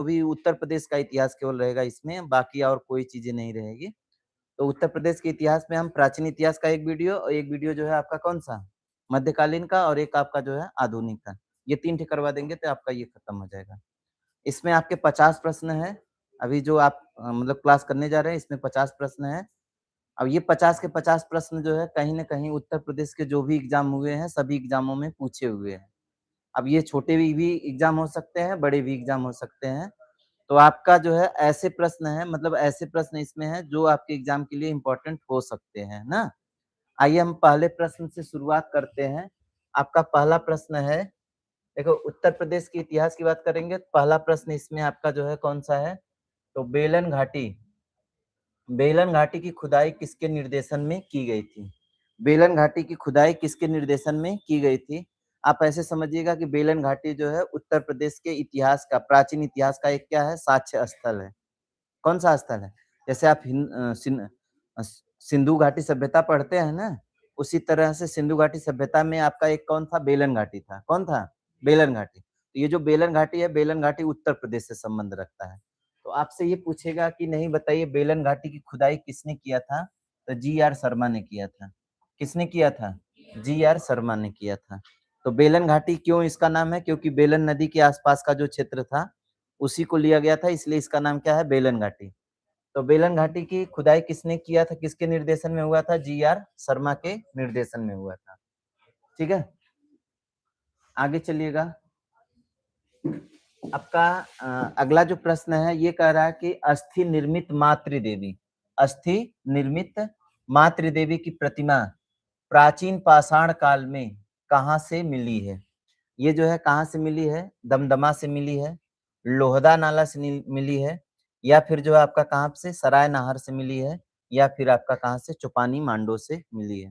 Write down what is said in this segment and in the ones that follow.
तो भी उत्तर प्रदेश का इतिहास केवल रहेगा इसमें, बाकी और कोई चीज़ें नहीं रहेगी। तो उत्तर प्रदेश के इतिहास में हम प्राचीन इतिहास का एक वीडियो और एक वीडियो जो है आपका कौन-सा? मध्यकालीन का और एक आपका जो है आधुनिक का। ये 3 ठे करवा देंगे तो आपका ये खत्म हो जाएगा। इसमें आपके 50 प्रश्न हैं। अभी जो आप मतलब क्लास करने जा रहे हैं इसमें 50 प्रश्न हैं। अब ये 50 के 50 प्रश्न जो है कहीं न कहीं उत्तर प्रदेश के जो भी एग्ज़ाम हुए हैं, सभी एग्ज़ामों में पूछे हुए हैं। अब ये छोटे भी एग्ज़ाम हो सकते हैं, बड़े भी एग्ज़ाम हो सकते हैं। तो आपका जो है ऐसे प्रश्न हैं मतलब ऐसे प्रश्न इसमें हैं जो आपके एग्ज़ाम के लिए इम्पोर्टेंट हो सकते हैं ना? आइए हम पहले प्रश्न से शुरुआत करते हैं। आपका पहला प्रश्न है, देखो उत्तर प्रदेश के इतिहास की बात करेंगे तो पहला प्रश्न इसमें आपका जो है कौन-सा है? तो बेलन घाटी की खुदाई किसके निर्देशन में की गई थी? बेलन घाटी की खुदाई किसके निर्देशन में की गई थी? आप ऐसे समझिएगा कि बेलन घाटी जो है उत्तर प्रदेश के इतिहास का प्राचीन इतिहास का एक क्या है? साक्ष्य स्थल है। कौन-सा स्थल है? जैसे आप सिंधु घाटी सभ्यता पढ़ते हैं ना, उसी तरह से सिंधु घाटी सभ्यता में आपका एक कौन था? बेलन घाटी था। कौन था? बेलन घाटी। तो ये जो बेलन घाटी है, बेलन घाटी उत्तर प्रदेश से संबंध रखता है। तो आपसे ये पूछेगा कि नहीं बताइए बेलन घाटी की खुदाई किसने किया था? तो जी.आर. शर्मा ने किया था। किसने किया था? जी.आर. शर्मा ने किया था। तो बेलन घाटी क्यों इसका नाम है? क्योंकि बेलन नदी के आसपास का जो क्षेत्र था, उसी को लिया गया था इसलिए इसका नाम क्या है? बेलन घाटी। तो बेलन घाटी की खुदाई किसने किया था? किसके निर्देशन में हुआ था? जी.आर. शर्मा के निर्देशन में हुआ था। ठीक है? आगे चलिएगा। आपका अगला जो प्रश्न है ये कह रहा है कि अस्थि निर्मित मातृदेवी की प्रतिमा प्राचीन पाषाण काल में कहाँ से मिली है? ये जो है कहाँ से मिली है? दमदमा से मिली है, लोहदा नाला से मिली है या फिर जो है आपका कहाँ से सराय नाहर से मिली है या फिर आपका कहाँ से चुपानी मांडो से मिली है।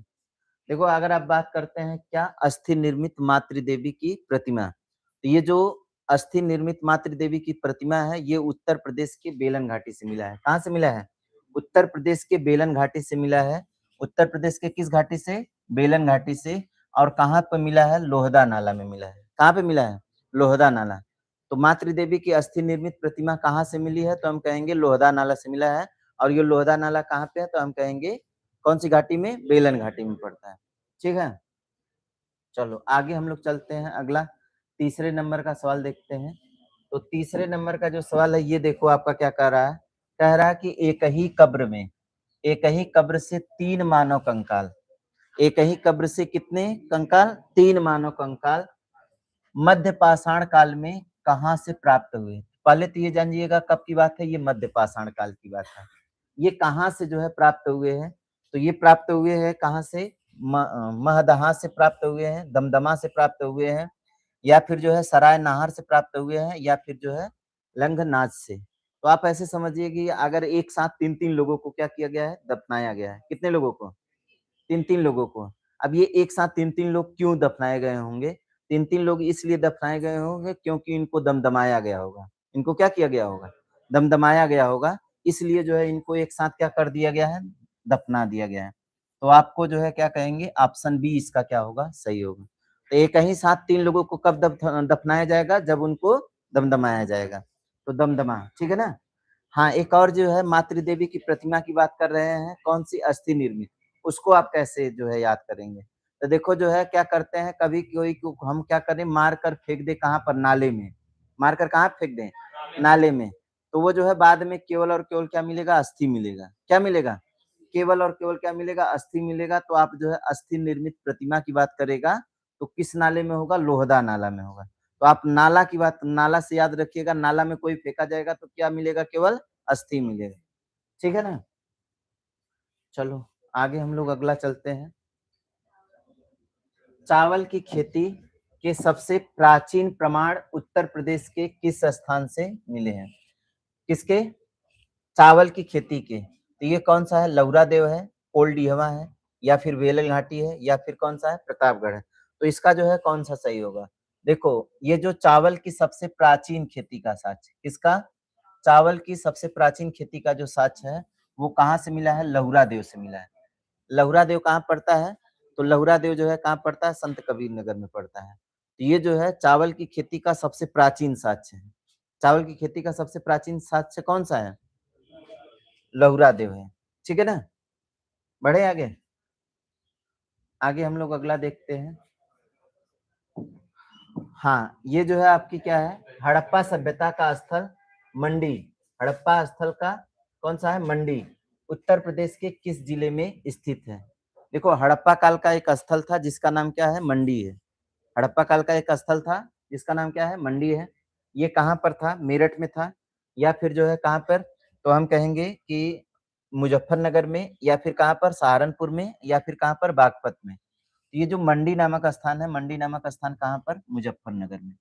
देखो अगर आप बात करते हैं क्या अस्थि निर्मित मातृ देवी की प्रतिमा, तो ये जो अस्थि निर्मित मातृ देवी की प्रतिमा है ये उत्तर प्रदेश के बेलन घाटी से मिला है। कहाँ से मिला है? उत्तर प्रदेश के बेलन घाटी से मिला है। उत्तर प्रदेश के किस घाटी से? बेलन घाटी से। और कहाँ पे मिला है? लोहदा नाला में मिला है। कहाँ पे मिला है? लोहदा नाला। तो मातृ देवी की अस्थि निर्मित प्रतिमा कहाँ से मिली है? तो हम कहेंगे लोहदा नाला से मिला है। और ये लोहदा नाला कहाँ पे है? तो हम कहेंगे कौन सी घाटी में? बेलन घाटी में पड़ता है। ठीक है? चलो आगे हम लोग चलते हैं। अगला तीसरे नंबर का सवाल देखते हैं। तो तीसरे नंबर का जो सवाल है ये देखो आपका क्या कह रहा है? कह रहा है कि एक ही कब्र से 3 मानव कंकाल, एक ही कब्र से कितने कंकाल? 3 मानव कंकाल मध्य पाषाण काल में कहाँ से प्राप्त हुए? पहले तो ये जानिएगा कब की बात है? ये मध्य पाषाण काल की बात है। ये कहाँ से जो है प्राप्त हुए हैं? तो ये प्राप्त हुए हैं कहाँ से? महदहा से प्राप्त हुए हैं, दमदमा से प्राप्त हुए हैं या फिर जो है सराय नाहर से प्राप्त हुए हैं या फिर जो है लंघनाज से। तो आप ऐसे समझिए कि अगर एक साथ 3-3 लोगों को क्या किया गया है? दफनाया गया है। कितने लोगों को? 3-3 लोगों को। अब ये एक साथ 3-3 लोग क्यों दफनाए गए होंगे? 3-3 लोग इसलिए दफनाए गए होंगे क्योंकि इनको दमदमाया गया होगा। इनको क्या किया गया होगा? दमदमाया गया होगा, इसलिए जो है इनको एक साथ क्या कर दिया गया है? दफना दिया गया है। तो आपको जो है क्या कहेंगे? ऑप्शन बी इसका क्या होगा? सही होगा। तो एक ही साथ 3 लोगों को कब दफनाया जाएगा? जब उनको दमदमाया जाएगा। तो दमदमा, ठीक है ना? हाँ, एक और जो है मातृ देवी की प्रतिमा की बात कर रहे हैं, कौन-सी? अस्थि निर्मित। उसको आप कैसे जो है याद करेंगे? तो देखो जो है क्या करते हैं कभी कोई को हम क्या करें मार कर फेंक दें कहाँ पर? नाले में। मार कर कहाँ फेंक दें? नाले में। तो वो जो है बाद में केवल और केवल क्या मिलेगा? अस्थि मिलेगा। क्या मिलेगा? केवल और केवल क्या मिलेगा? अस्थि मिलेगा। तो आप जो है अस्थि निर्मित प्रतिमा की बात करेगा तो किस नाले में होगा? लोहदा नाला में होगा। तो आप नाला की बात नाला से याद रखिएगा, नाला में कोई फेंका जाएगा तो क्या मिलेगा? केवल अस्थि मिलेगा। ठीक है ना? चलो आगे हम लोग अगला चलते हैं। चावल की खेती के सबसे प्राचीन प्रमाण उत्तर प्रदेश के किस स्थान से मिले हैं? किसके? चावल की खेती के। तो ये कौन-सा है? लौरा देव है, कोलडीहवा है या फिर बेलन घाटी है या फिर कौन-सा है? प्रतापगढ़ है। तो इसका जो है कौन-सा सही होगा? देखो, ये जो चावल की सबसे प्राचीन खेती का साक्ष्य किसका? चावल की सबसे प्राचीन खेती का जो साक्ष्य है, वो कहाँ से मिला है? लहुरा देव से मिला है। लहुरा देव कहाँ पड़ता है? तो लहुरा देव जो है कहाँ पड़ता है? संत कबीर नगर में पड़ता है। तो ये जो है चावल की खेती का सबसे प्राचीन साक्ष्य है। चावल की खेती का सबसे प्राचीन साक्ष्य कौन सा है? लहुरा देव है। ठीक है ना? बढ़े आगे? आगे हम लोग अगला देखते हैं। हाँ, ये जो है आपकी क्या है? हड़प्पा सभ्यता का स्थल मंडी। हड़प्पा स्थल का कौन सा है? मंडी। उत्तर प्रदेश के किस जिले में स्थित है? देखो, हड़प्पा काल का एक स्थल था जिसका नाम क्या है? मंडी है। हड़प्पा काल का एक स्थल था जिसका नाम क्या है? मंडी है। ये कहाँ पर था? मेरठ में था या फिर जो है कहाँ पर? तो हम कहेंगे कि मुजफ्फरनगर में या फिर कहाँ पर? सहारनपुर में या फिर कहाँ पर? बागपत में। ये जो मंडी नामक स्थान है, मंडी नामक स्थान कहाँ पर? मुजफ्फरनगर में।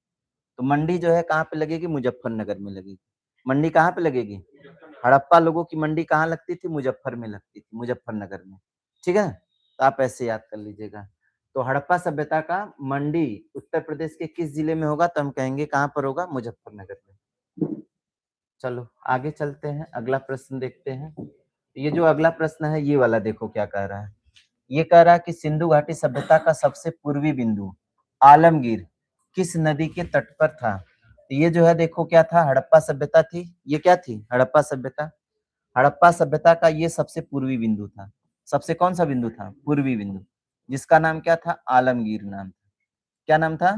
तो मंडी जो है कहाँ पे लगेगी? मुजफ्फरनगर में लगेगी। मंडी कहाँ पे लगेगी? हड़प्पा लोगों की मंडी कहाँ लगती थी? मुजफ्फर में लगती थी, मुजफ्फरनगर में। ठीक है? तो आप ऐसे याद कर लीजिएगा। तो हड़प्पा सभ्यता का मंडी उत्तर प्रदेश के किस जिले में होगा? तो हम कहेंगे कहाँ पर होगा? मुजफ्फरनगर में। चलो आगे चलते हैं, अगला प्रश्न देखते हैं। ये जो अगला प्रश्न है ये वाला देखो क्या कह रहा है। ये कह रहा है कि सिंधु घाटी सभ्यता का सबसे पूर्वी बिंदु आलमगीर किस नदी के तट पर था? तो ये जो है देखो क्या था? हड़प्पा सभ्यता थी। ये क्या थी? हड़प्पा सभ्यता। हड़प्पा सभ्यता का ये सबसे पूर्वी बिंदु था। सबसे कौन सा बिंदु था? पूर्वी बिंदु, जिसका नाम क्या था? आलमगीर नाम था। क्या नाम था?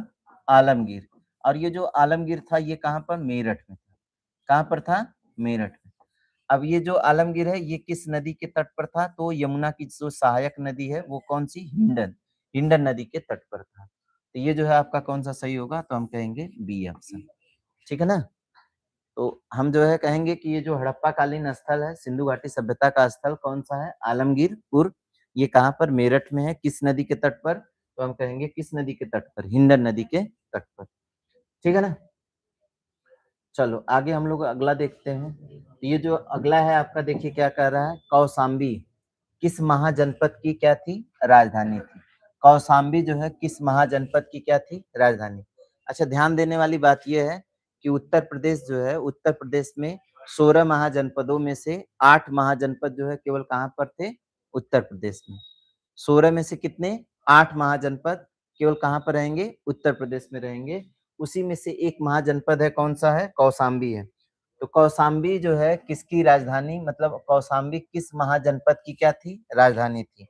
आलमगीर। और ये जो आलमगीर था ये कहाँ पर? मेरठ में था। कहाँ पर था? मेरठ में। अब ये जो आलमगीर है ये किस नदी के तट पर था? तो यमुना की जो सहायक नदी है वो कौन सी? हिंडन। हिंडन नदी के तट पर था। तो ये जो है आपका कौन सा सही होगा? तो हम कहेंगे बी ऑप्शन। ठीक है ना? तो हम जो है कहेंगे कि ये जो हड़प्पा कालीन स्थल है, सिंधु घाटी सभ्यता का स्थल कौन सा है? आलमगीरपुर। ये कहाँ पर? मेरठ में है। किस नदी के तट पर? तो हम कहेंगे किस नदी के तट पर? हिंडन नदी के तट पर। ठीक है ना? चलो आगे हम लोग अगला देखते हैं। ये जो अगला है आपका देखिए क्या कह रहा है? कौशाम्बी किस महाजनपद की क्या थी? राजधानी थी। कौशाम्बी जो है किस महाजनपद की क्या थी? राजधानी। अच्छा, ध्यान देने वाली बात यह है कि उत्तर प्रदेश जो है, उत्तर प्रदेश में 16 महाजनपदों में से 8 महाजनपद जो है केवल कहाँ पर थे? उत्तर प्रदेश में। 16 में से कितने? 8 महाजनपद केवल कहाँ पर रहेंगे? उत्तर प्रदेश में रहेंगे। उसी में से एक महाजनपद है, कौन सा है? कौशाम्बी है। तो कौशाम्बी जो है किसकी राजधानी, मतलब कौशाम्बी किस महाजनपद की क्या थी? राजधानी थी।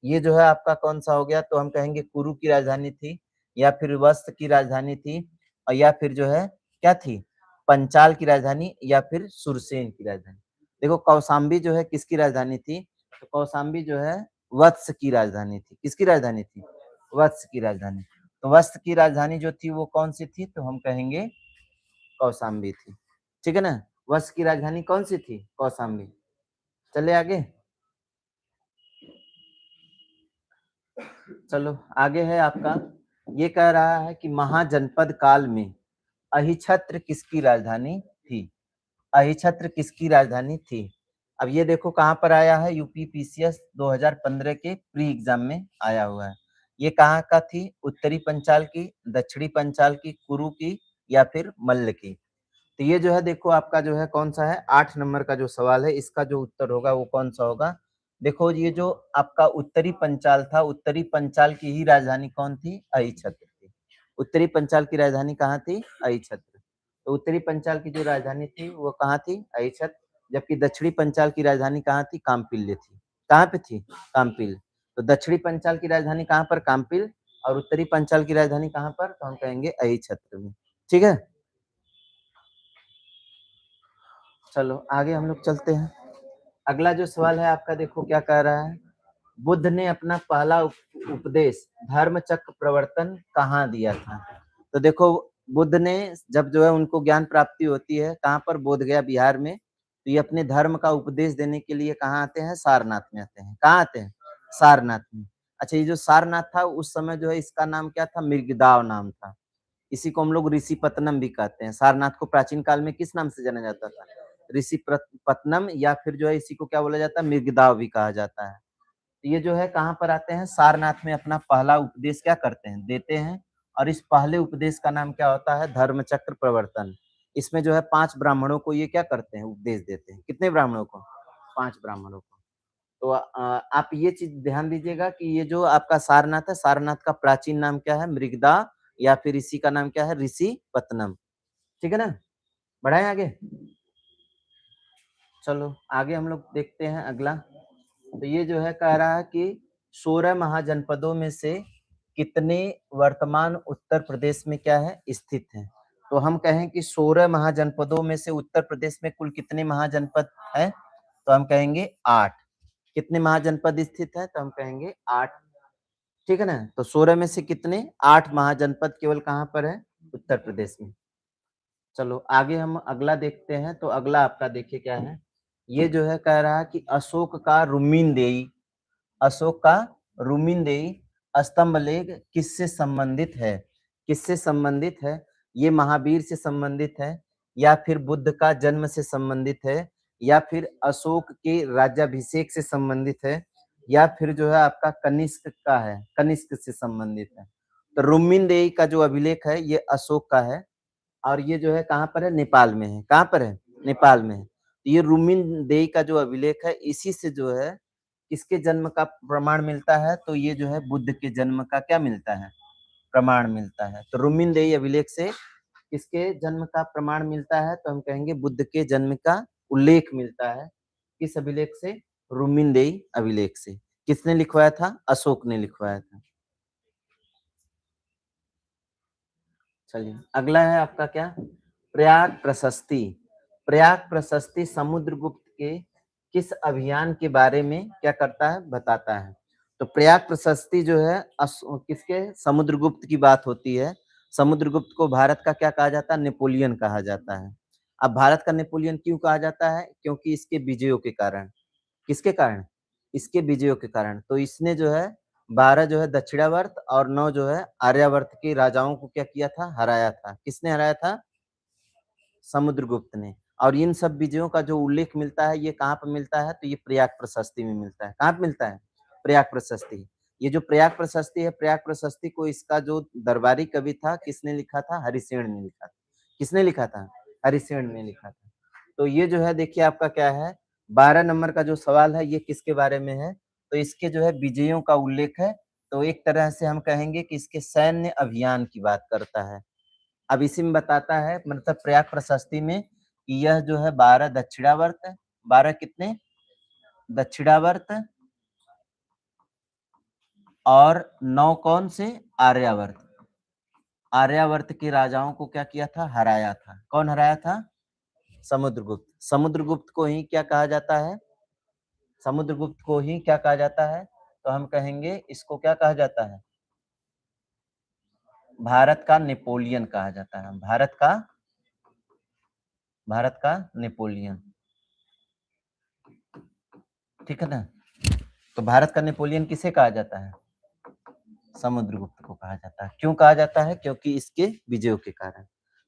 ये जो है आपका कौन सा हो गया? तो हम कहेंगे कुरु की राजधानी थी या फिर वत्स की राजधानी थी और या फिर जो है क्या थी? पंचाल की राजधानी या फिर सुरसेन की राजधानी। देखो कौशाम्बी जो है किसकी राजधानी थी? तो कौशाम्बी जो है वत्स की राजधानी थी। किसकी राजधानी थी? वत्स की राजधानी। तो वत्स की राजधानी जो थी वो कौन सी थी? तो हम कहेंगे कौशाम्बी थी। ठीक है ना? वत्स की राजधानी कौन सी थी? कौशाम्बी। चले आगे। चलो आगे है आपका, ये कह रहा है कि महाजनपद काल में अहिछत्र किसकी राजधानी थी? अहिछत्र किसकी राजधानी थी? अब ये देखो कहाँ पर आया है? यूपी पीसीएस 2015 के प्री एग्जाम में आया हुआ है। ये कहाँ का थी? उत्तरी पंचाल की, दक्षिणी पंचाल की, कुरु की या फिर मल्ल की? तो ये जो है देखो आपका जो है कौन सा है? 8 नंबर का जो सवाल है इसका जो उत्तर होगा वो कौन सा होगा? देखो ये जो आपका उत्तरी पंचाल था, उत्तरी पंचाल की ही राजधानी कौन थी? अहिछत्र थी। उत्तरी पंचाल की राजधानी कहाँ थी? अहिछत्र। तो उत्तरी पंचाल की जो राजधानी थी वो कहाँ थी? अहिछत्र। जबकि दक्षिणी पंचाल की राजधानी कहाँ थी? काम्पिल्य थी। कहाँ पे थी? काम्पिल्य। तो दक्षिणी पंचाल की राजधानी कहाँ पर? काम्पिल्य। और उत्तरी पंचाल की राजधानी कहाँ पर? तो हम कहेंगे अहिछत्र में। ठीक है? चलो आगे हम लोग चलते हैं। अगला जो सवाल है आपका देखो क्या कह रहा है? बुद्ध ने अपना पहला उपदेश धर्म चक्र प्रवर्तन कहाँ दिया था? तो देखो बुद्ध ने जब जो है उनको ज्ञान प्राप्ति होती है कहाँ पर? बोध गया बिहार में। तो ये अपने धर्म का उपदेश देने के लिए कहाँ आते हैं? सारनाथ में आते हैं। कहाँ आते हैं? सारनाथ में। अच्छा, ये जो सारनाथ था उस समय जो है इसका नाम क्या था? मृगदाव नाम था। इसी को हम लोग ऋषि पतनम भी कहते हैं। सारनाथ को प्राचीन काल में किस नाम से जाना जाता था? ऋषि पतनम या फिर जो है इसी को क्या बोला जाता है? मृगदाव भी कहा जाता है। तो ये जो है कहाँ पर आते हैं? सारनाथ में अपना पहला उपदेश क्या करते हैं? देते हैं। और इस पहले उपदेश का नाम क्या होता है? धर्म चक्र प्रवर्तन। इसमें जो है 5 ब्राह्मणों को ये क्या करते हैं? उपदेश देते हैं। कितने ब्राह्मणों को? 5 ब्राह्मणों को। तो आप ये चीज ध्यान दीजिएगा कि ये जो आपका सारनाथ है, सारनाथ का प्राचीन नाम क्या है? मृगदा या फिर इसी का नाम क्या है? ऋषि पतनम। ठीक है ना? बढ़ाएं आगे। चलो आगे हम लोग देखते हैं अगला। तो ये जो है कह रहा है कि 16 महाजनपदों में से कितने वर्तमान उत्तर प्रदेश में क्या है स्थित है। तो हम कहें कि 16 महाजनपदों में से उत्तर प्रदेश में कुल कितने महाजनपद है, तो हम कहेंगे 8। कितने महाजनपद स्थित है, तो हम कहेंगे 8। ठीक है ना। तो 16 में से कितने, 8 महाजनपद केवल कहाँ पर है, उत्तर प्रदेश में। चलो आगे हम अगला देखते हैं। तो अगला आपका देखिए क्या है। ये जो है कह रहा है कि अशोक का रुमिनदेई स्तंभ लेख किससे संबंधित है। किससे संबंधित है, ये महावीर से संबंधित है, या फिर बुद्ध का जन्म से संबंधित है, या फिर अशोक के राज्याभिषेक से संबंधित है, या फिर जो है आपका कनिष्क का है, कनिष्क से संबंधित है। तो रुमिनदेई का जो अभिलेख है ये अशोक का है, और ये जो है कहाँ पर है, नेपाल में है। कहाँ पर है, नेपाल में है। तो ये रुमिनदेई का जो अभिलेख है इसी से जो है किसके जन्म का प्रमाण मिलता है, तो ये जो है बुद्ध के जन्म का क्या मिलता है, प्रमाण मिलता है। तो रुमिनदेई अभिलेख से किसके जन्म का प्रमाण मिलता है, तो हम कहेंगे बुद्ध के जन्म का उल्लेख मिलता है। किस अभिलेख से, रुमिनदेई अभिलेख से। किसने लिखवाया था, अशोक ने लिखवाया था। चलिए अगला है आपका क्या, प्रयाग प्रशस्ति। प्रयाग प्रशस्ति समुद्रगुप्त के किस अभियान के बारे में क्या करता है, बताता है। तो प्रयाग प्रशस्ति जो है किसके, समुद्रगुप्त की बात होती है। समुद्रगुप्त को भारत का क्या कहा जाता है, नेपोलियन कहा जाता है। अब भारत का नेपोलियन क्यों कहा जाता है, क्योंकि इसके विजयों के कारण। किसके कारण, इसके विजयों के कारण। तो इसने जो है 12 जो है दक्षिणावर्त और 9 जो है आर्यावर्त के राजाओं को क्या किया था, हराया था। किसने हराया था, समुद्रगुप्त ने। और इन सब विजयों का जो उल्लेख मिलता है ये कहाँ पर मिलता है, तो ये प्रयाग प्रशस्ति में मिलता है। कहाँ पे मिलता है, प्रयाग प्रशस्ति। ये जो प्रयाग प्रशस्ति है, प्रयाग प्रशस्ति को इसका जो दरबारी कवि था किसने लिखा था, हरिसेन ने लिखा था। किसने लिखा था, हरिसेन ने लिखा था। तो ये जो है देखिए आपका क्या है, 12 नंबर का जो सवाल है ये किसके बारे में है, तो इसके जो है विजयों का उल्लेख है। तो एक तरह से हम कहेंगे कि इसके सैन्य अभियान की बात करता है। अब इसी में बताता है, मतलब प्रयाग प्रशस्ति में कि यह जो है 12 दक्षिणावर्त, 12 कितने दक्षिणावर्त और 9 कौन से, आर्यावर्त। आर्यावर्त के राजाओं को क्या किया था, हराया था। कौन हराया था, समुद्रगुप्त। समुद्रगुप्त को ही क्या कहा जाता है, समुद्रगुप्त को ही क्या कहा जाता है, तो हम कहेंगे इसको क्या कहा जाता है, भारत का नेपोलियन कहा जाता है। भारत का नेपोलियन। ठीक है ना। तो भारत का नेपोलियन किसे कहा जाता है, समुद्रगुप्त को कहा जाता है। क्यों कहा जाता है, क्योंकि इसके विजयों के कारण।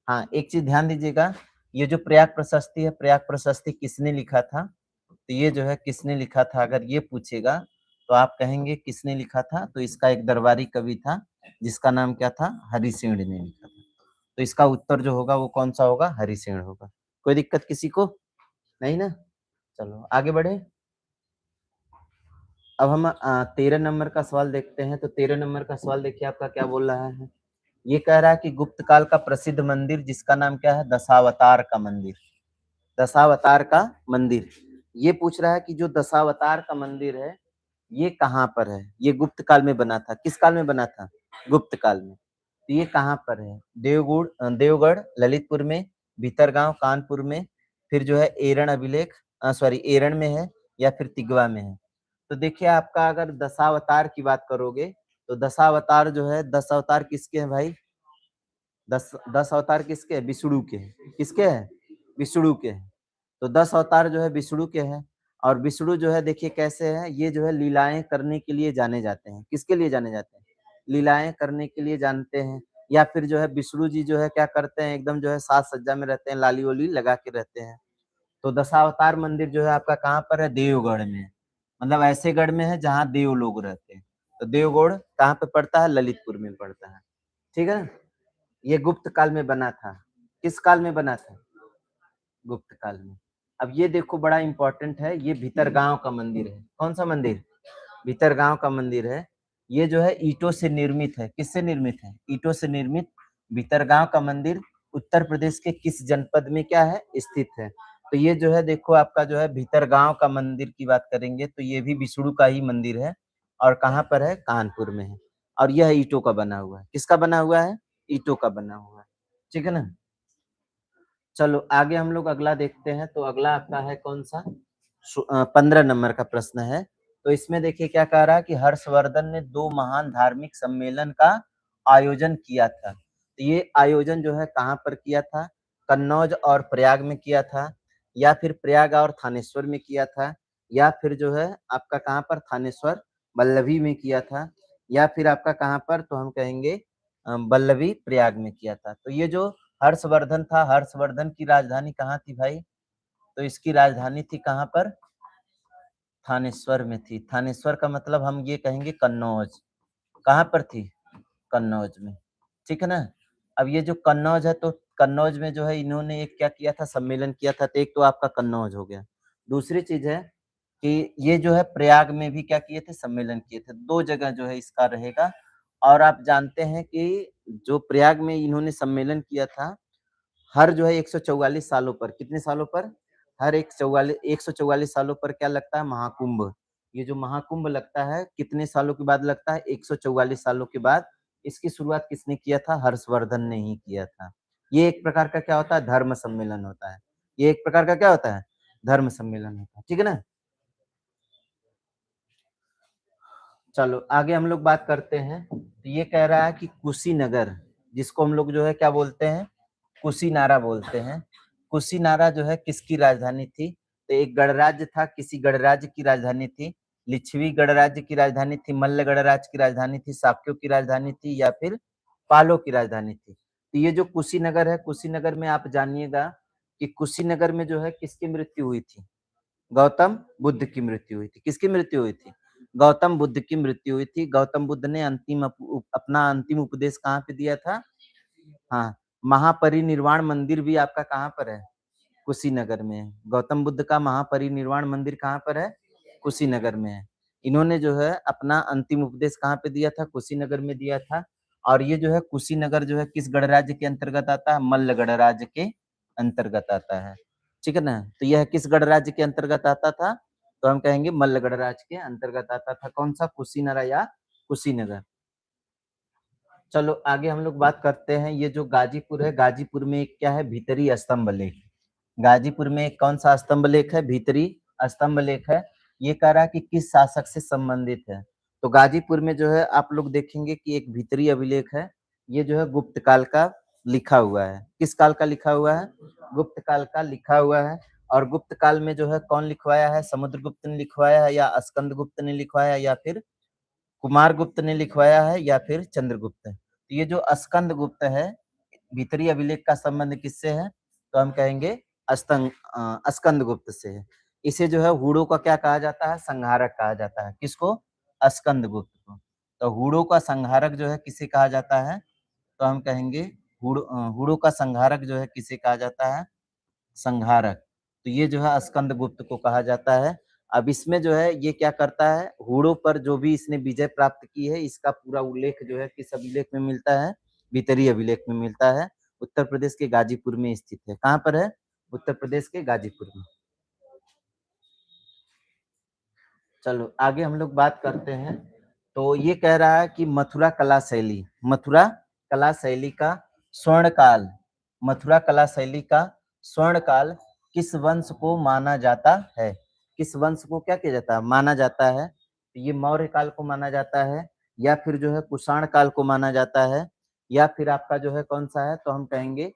हाँ एक चीज ध्यान दीजिएगा, ये जो प्रयाग प्रशस्ति है, प्रयाग प्रशस्ति किसने लिखा था, तो ये जो है किसने लिखा था अगर ये पूछेगा तो आप कहेंगे किसने लिखा था, तो इसका एक दरबारी कवि था जिसका नाम क्या था, हरिसेन ने लिखा था। तो इसका उत्तर जो होगा वो कौन सा होगा, हरिसेन होगा। कोई दिक्कत किसी को नहीं ना। चलो आगे बढ़े। अब हम 13 नंबर का सवाल देखते हैं। तो 13 नंबर का सवाल देखिए आपका क्या बोल रहा है। ये कह रहा है कि गुप्त काल का प्रसिद्ध मंदिर जिसका नाम क्या है, दशावतार का मंदिर। दशावतार का मंदिर। ये पूछ रहा है कि जो दशावतार का मंदिर है ये कहाँ पर है। ये गुप्त काल में बना था। किस काल में बना था, गुप्त काल में। तो ये कहाँ पर है, देवगढ़ ललितपुर में, भीतरगांव कानपुर में, फिर जो है एरण अभिलेख सॉरी एरण में है, या फिर तिगवा में है। तो देखिए आपका अगर दशावतार की बात करोगे तो दशावतार जो है, 10 अवतार किसके हैं भाई, 10 अवतार किसके हैं, विष्णु के हैं। किसके हैं, विष्णु के हैं। तो 10 अवतार जो है विष्णु के हैं। और विष्णु जो है देखिए कैसे है, ये जो है लीलाएं करने के लिए जाने जाते हैं। किसके लिए जाने जाते हैं, लीलाएं करने के लिए जानते हैं। या फिर जो है विष्णु जी जो है क्या करते हैं, एकदम जो है साज सज्जा में रहते हैं, लाली वाली लगा के रहते हैं। तो दशावतार मंदिर जो है आपका कहाँ पर है, देवगढ़ में। मतलब ऐसे गढ़ में है जहाँ देव लोग रहते हैं। तो देवगढ़ कहाँ पे पड़ता है, ललितपुर में पड़ता है। ठीक है। ये गुप्त काल में बना था। किस काल में बना था, गुप्त काल में। अब ये देखो बड़ा इंपॉर्टेंट है, ये भीतरगांव का मंदिर है। कौन सा मंदिर, भीतरगांव का मंदिर है। ये जो है ईंटों से निर्मित है। किससे निर्मित है, ईंटों से निर्मित भीतरगांव का मंदिर उत्तर प्रदेश के किस जनपद में क्या है स्थित है। तो ये जो है देखो आपका जो है भीतरगांव का मंदिर की बात करेंगे तो ये भी विष्णु का ही मंदिर है और कहाँ पर है कानपुर में है और यह ईंटों का बना हुआ है। किसका बना हुआ है? ईंटों का बना हुआ है। ठीक है ना। चलो आगे हम लोग अगला देखते हैं। तो अगला आपका है कौन सा 15 नंबर का प्रश्न है। तो इसमें देखिए क्या कह रहा है कि हर्षवर्धन ने दो महान धार्मिक सम्मेलन का आयोजन किया था। तो ये आयोजन जो है कहाँ पर किया था? कन्नौज और प्रयाग में किया था या फिर प्रयाग और थानेश्वर में किया था या फिर जो है आपका कहाँ पर थानेश्वर बल्लभी में किया था या फिर आपका कहाँ पर तो हम कहेंगे बल्लभी प्रयाग में किया था। तो ये जो हर्षवर्धन था, हर्षवर्धन की राजधानी कहाँ थी भाई? तो इसकी राजधानी थी कहाँ पर? थानेश्वर में थी। थानेश्वर का मतलब हम ये कहेंगे कन्नौज। कहाँ पर थी? कन्नौज में। ठीक है ना। अब ये जो कन्नौज है तो कन्नौज में जो है इन्होंने एक क्या किया था सम्मेलन किया था। तो एक तो आपका कन्नौज हो गया। दूसरी चीज है कि ये जो है प्रयाग में भी क्या किए थे सम्मेलन किए थे। दो जगह जो है इसका रहेगा। और आप जानते हैं कि जो प्रयाग में इन्होंने सम्मेलन किया था हर जो है 144 सालों पर कितने सालों पर? हर एक 144 सालों पर क्या लगता है? महाकुंभ। ये जो महाकुंभ लगता है कितने सालों के बाद लगता है? 144 सालों के बाद। इसकी शुरुआत किसने किया था? हर्षवर्धन ने ही किया था। ये एक प्रकार का क्या होता है? धर्म सम्मेलन होता है। ये एक प्रकार का क्या होता है? धर्म सम्मेलन होता है। ठीक है ना। चलो आगे हम लोग बात करते हैं। तो ये कह रहा है कि कुशीनगर जिसको हम लोग जो है क्या बोलते हैं? कुशीनारा बोलते हैं। कुशीनारा जो है किसकी राजधानी थी? तो एक गणराज्य था, किसी गणराज्य की राजधानी थी। लिच्छवी गणराज्य की राजधानी थी, मल्ल गणराज्य की राजधानी थी, शाक्यों की राजधानी थी या फिर पालों की राजधानी थी। तो ये जो कुशीनगर है, कुशीनगर में आप जानिएगा कि कुशीनगर में जो है किसकी मृत्यु हुई थी? गौतम बुद्ध की मृत्यु हुई थी। किसकी मृत्यु हुई थी? गौतम बुद्ध की मृत्यु हुई थी। गौतम बुद्ध ने अपना अंतिम उपदेश कहाँ पे दिया था? हाँ, महापरिनिर्वाण मंदिर भी आपका कहाँ पर है? कुशीनगर में है। गौतम बुद्ध का महापरिनिर्वाण मंदिर कहाँ पर है? कुशीनगर में है। इन्होंने जो है अपना अंतिम उपदेश कहाँ पे दिया था? कुशीनगर में दिया था। और ये जो है कुशीनगर जो है किस गणराज्य के अंतर्गत आता है? मल्ल गणराज्य के अंतर्गत आता है। ठीक है ना। तो यह किस गणराज्य के अंतर्गत आता था? तो हम कहेंगे मल्ल गणराज्य के अंतर्गत आता था। कौन सा? कुशीनरा या कुशीनगर। चलो आगे हम लोग बात करते हैं। ये जो गाजीपुर है, गाजीपुर में एक क्या है? भीतरी स्तंभ लेख। गाजीपुर में एक कौन सा स्तंभ लेख है? भीतरी स्तंभ लेख है। ये कह रहा है कि किस शासक से संबंधित है। तो गाजीपुर में जो है आप लोग देखेंगे कि एक भीतरी अभिलेख है। ये जो है गुप्त काल का लिखा हुआ है। किस काल का लिखा हुआ है? गुप्त काल का लिखा हुआ है। और गुप्त काल में जो है कौन लिखवाया है? समुद्रगुप्त ने लिखवाया है या स्कंदगुप्त ने लिखवाया है या फिर कुमार गुप्त ने लिखवाया है या फिर चंद्रगुप्त है। तो ये जो स्कंद गुप्त है भीतरी अभिलेख का संबंध किससे है? तो हम कहेंगे स्कंद गुप्त से है। इसे जो है हुड़ों का क्या कहा जाता है? संहारक कहा जाता है। किसको? स्कंद गुप्त को। तो हुड़ों का संहारक जो है किसे कहा जाता है? तो हम कहेंगे हुड़ों का संहारक जो है किसे कहा जाता है? संहारक। तो ये जो है स्कंदगुप्त को कहा जाता है। अब इसमें जो है ये क्या करता है? हुड़ों पर जो भी इसने विजय प्राप्त की है इसका पूरा उल्लेख जो है किस अभिलेख में मिलता है? भीतरी अभिलेख में मिलता है। उत्तर प्रदेश के गाजीपुर में स्थित है। कहाँ पर है? उत्तर प्रदेश के गाजीपुर में। चलो आगे हम लोग बात करते हैं। तो ये कह रहा है कि मथुरा कला शैली का स्वर्ण काल मथुरा कला शैली का स्वर्ण काल किस वंश को माना जाता है? किस वंश को क्या किया जाता है? माना जाता है। तो ये मौर्य काल को माना जाता है या फिर जो है कुषाण काल को माना जाता है या फिर आपका जो है कौन सा है? तो हम कहेंगे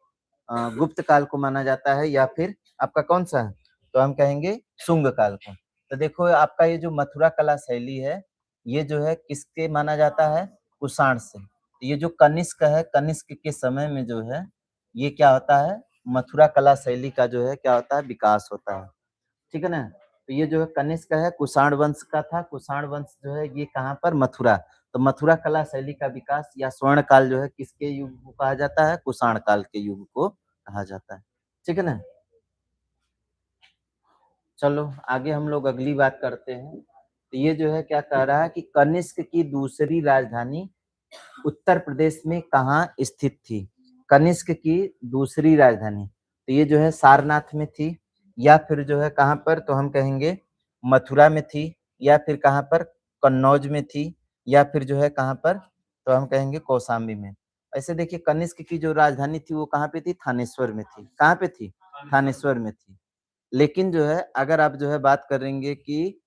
गुप्त काल को माना जाता है या फिर आपका कौन सा है? तो हम कहेंगे शुंग काल को। तो देखो आपका ये जो मथुरा कला शैली है ये जो है किसके माना जाता है? कुषाण से। तो ये जो कनिष्क है, कनिष्क के समय में जो है ये क्या होता है? मथुरा कला शैली का जो है क्या होता है? विकास होता है। ठीक है ना। तो ये जो है कनिष्क है कुषाण वंश का था। कुषाण वंश जो है ये कहाँ पर? मथुरा। तो मथुरा कला शैली का विकास या स्वर्ण काल जो है किसके युग को कहा जाता है? कुषाण काल के युग को कहा जाता है। ठीक है ना। चलो आगे हम लोग अगली बात करते हैं। तो ये जो है क्या कह रहा है कि कनिष्क की दूसरी राजधानी उत्तर प्रदेश में कहाँ स्थित थी? कनिष्क की दूसरी राजधानी, तो ये जो है सारनाथ में थी या फिर जो है कहाँ पर, तो हम कहेंगे मथुरा में थी या फिर कहाँ पर, कन्नौज में थी या फिर जो है कहाँ पर, तो हम कहेंगे कौशाम्बी में। ऐसे देखिए कनिष्क की जो राजधानी थी वो कहाँ पे थी? थानेश्वर में थी। कहाँ पे थी? थानेश्वर में थी। लेकिन जो है अगर आप जो है बात करेंगे कि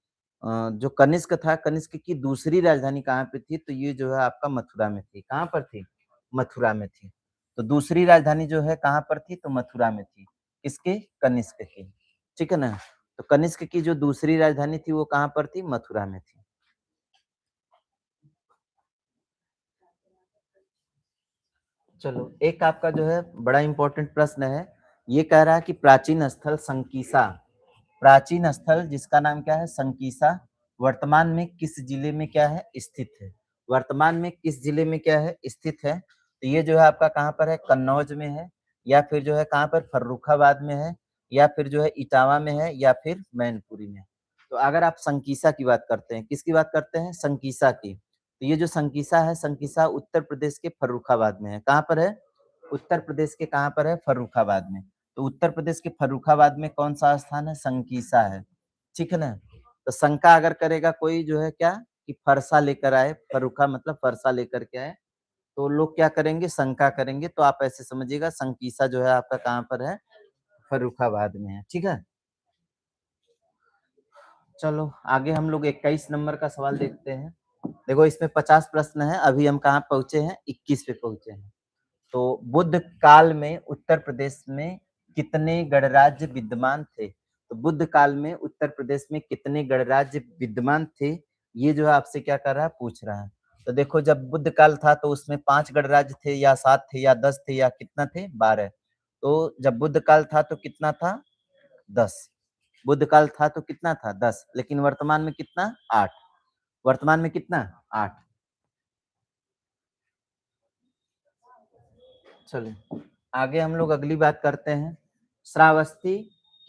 जो कनिष्क था, कनिष्क की दूसरी राजधानी कहाँ पे थी? तो ये जो है आपका मथुरा में थी। कहाँ पर थी? मथुरा में थी। तो दूसरी राजधानी जो है कहाँ पर थी? तो मथुरा में थी। किसके? कनिष्क की। ठीक है ना? तो कनिष्क की जो दूसरी राजधानी थी वो कहाँ पर थी? मथुरा में थी। चलो एक आपका जो है बड़ा इंपॉर्टेंट प्रश्न है। ये कह रहा है कि प्राचीन स्थल संकीसा, प्राचीन स्थल जिसका नाम क्या है? संकीसा, वर्तमान में किस जिले में क्या है? स्थित है। वर्तमान में किस जिले में क्या है? स्थित है। तो ये जो है आपका कहाँ पर है? कन्नौज में है या फिर जो है कहाँ पर? फर्रुखाबाद में है या फिर जो है इटावा में है या फिर मैनपुरी में है। तो अगर आप संकीसा की बात करते हैं, किसकी बात करते हैं? संकीसा की। तो ये जो संकीसा है, संकीसा उत्तर प्रदेश के फर्रुखाबाद में है। कहाँ पर है? उत्तर प्रदेश के कहाँ पर है? फर्रुखाबाद में। तो उत्तर प्रदेश के फर्रुखाबाद में कौन सा स्थान है? संकीसा है। ठीक है ना? तो शंका अगर करेगा कोई जो है क्या, कि फरसा लेकर आए, फर्रुखा मतलब फरसा लेकर के आए, तो लोग क्या करेंगे? शंका करेंगे। तो आप ऐसे समझिएगा संकीसा जो है आपका कहाँ पर है? फर्रुखाबाद में है। ठीक है? चलो आगे हम लोग 21 नंबर का सवाल देखते हैं। देखो इसमें 50 प्रश्न है, अभी हम कहाँ पहुंचे हैं? 21 पे पहुंचे हैं। तो बुद्ध काल में उत्तर प्रदेश में कितने गणराज्य विद्यमान थे? तो बुद्ध काल में उत्तर प्रदेश में कितने गणराज्य विद्यमान थे? ये जो है आपसे क्या कर रहा है? पूछ रहा है। तो देखो जब बुद्ध काल था तो उसमें 5 गणराज्य थे या 7 थे या 10 थे या कितना थे? 12। तो जब बुद्ध काल था तो कितना था? 10। बुद्ध काल था तो कितना था? 10। लेकिन वर्तमान में कितना? 8। वर्तमान में कितना? 8। चलिए आगे हम लोग अगली बात करते हैं। श्रावस्ती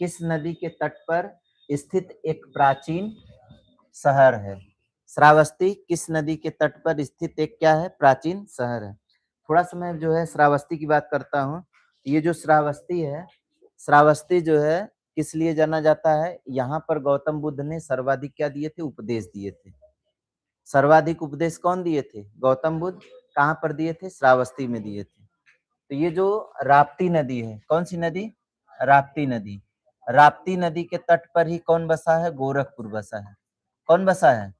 किस नदी के तट पर स्थित एक प्राचीन शहर है? श्रावस्ती किस नदी के तट पर स्थित एक क्या है? प्राचीन शहर है। थोड़ा सा मैं जो है श्रावस्ती की बात करता हूँ। ये जो श्रावस्ती है, श्रावस्ती जो है किस लिए जाना जाता है? यहाँ पर गौतम बुद्ध ने सर्वाधिक क्या दिए थे? उपदेश दिए थे। सर्वाधिक उपदेश कौन दिए थे? गौतम बुद्ध। कहाँ पर दिए थे? श्रावस्ती में दिए थे। तो ये जो राप्ती नदी है, कौन सी नदी? राप्ती नदी। राप्ती नदी के तट पर ही कौन बसा है? गोरखपुर बसा है। कौन बसा है?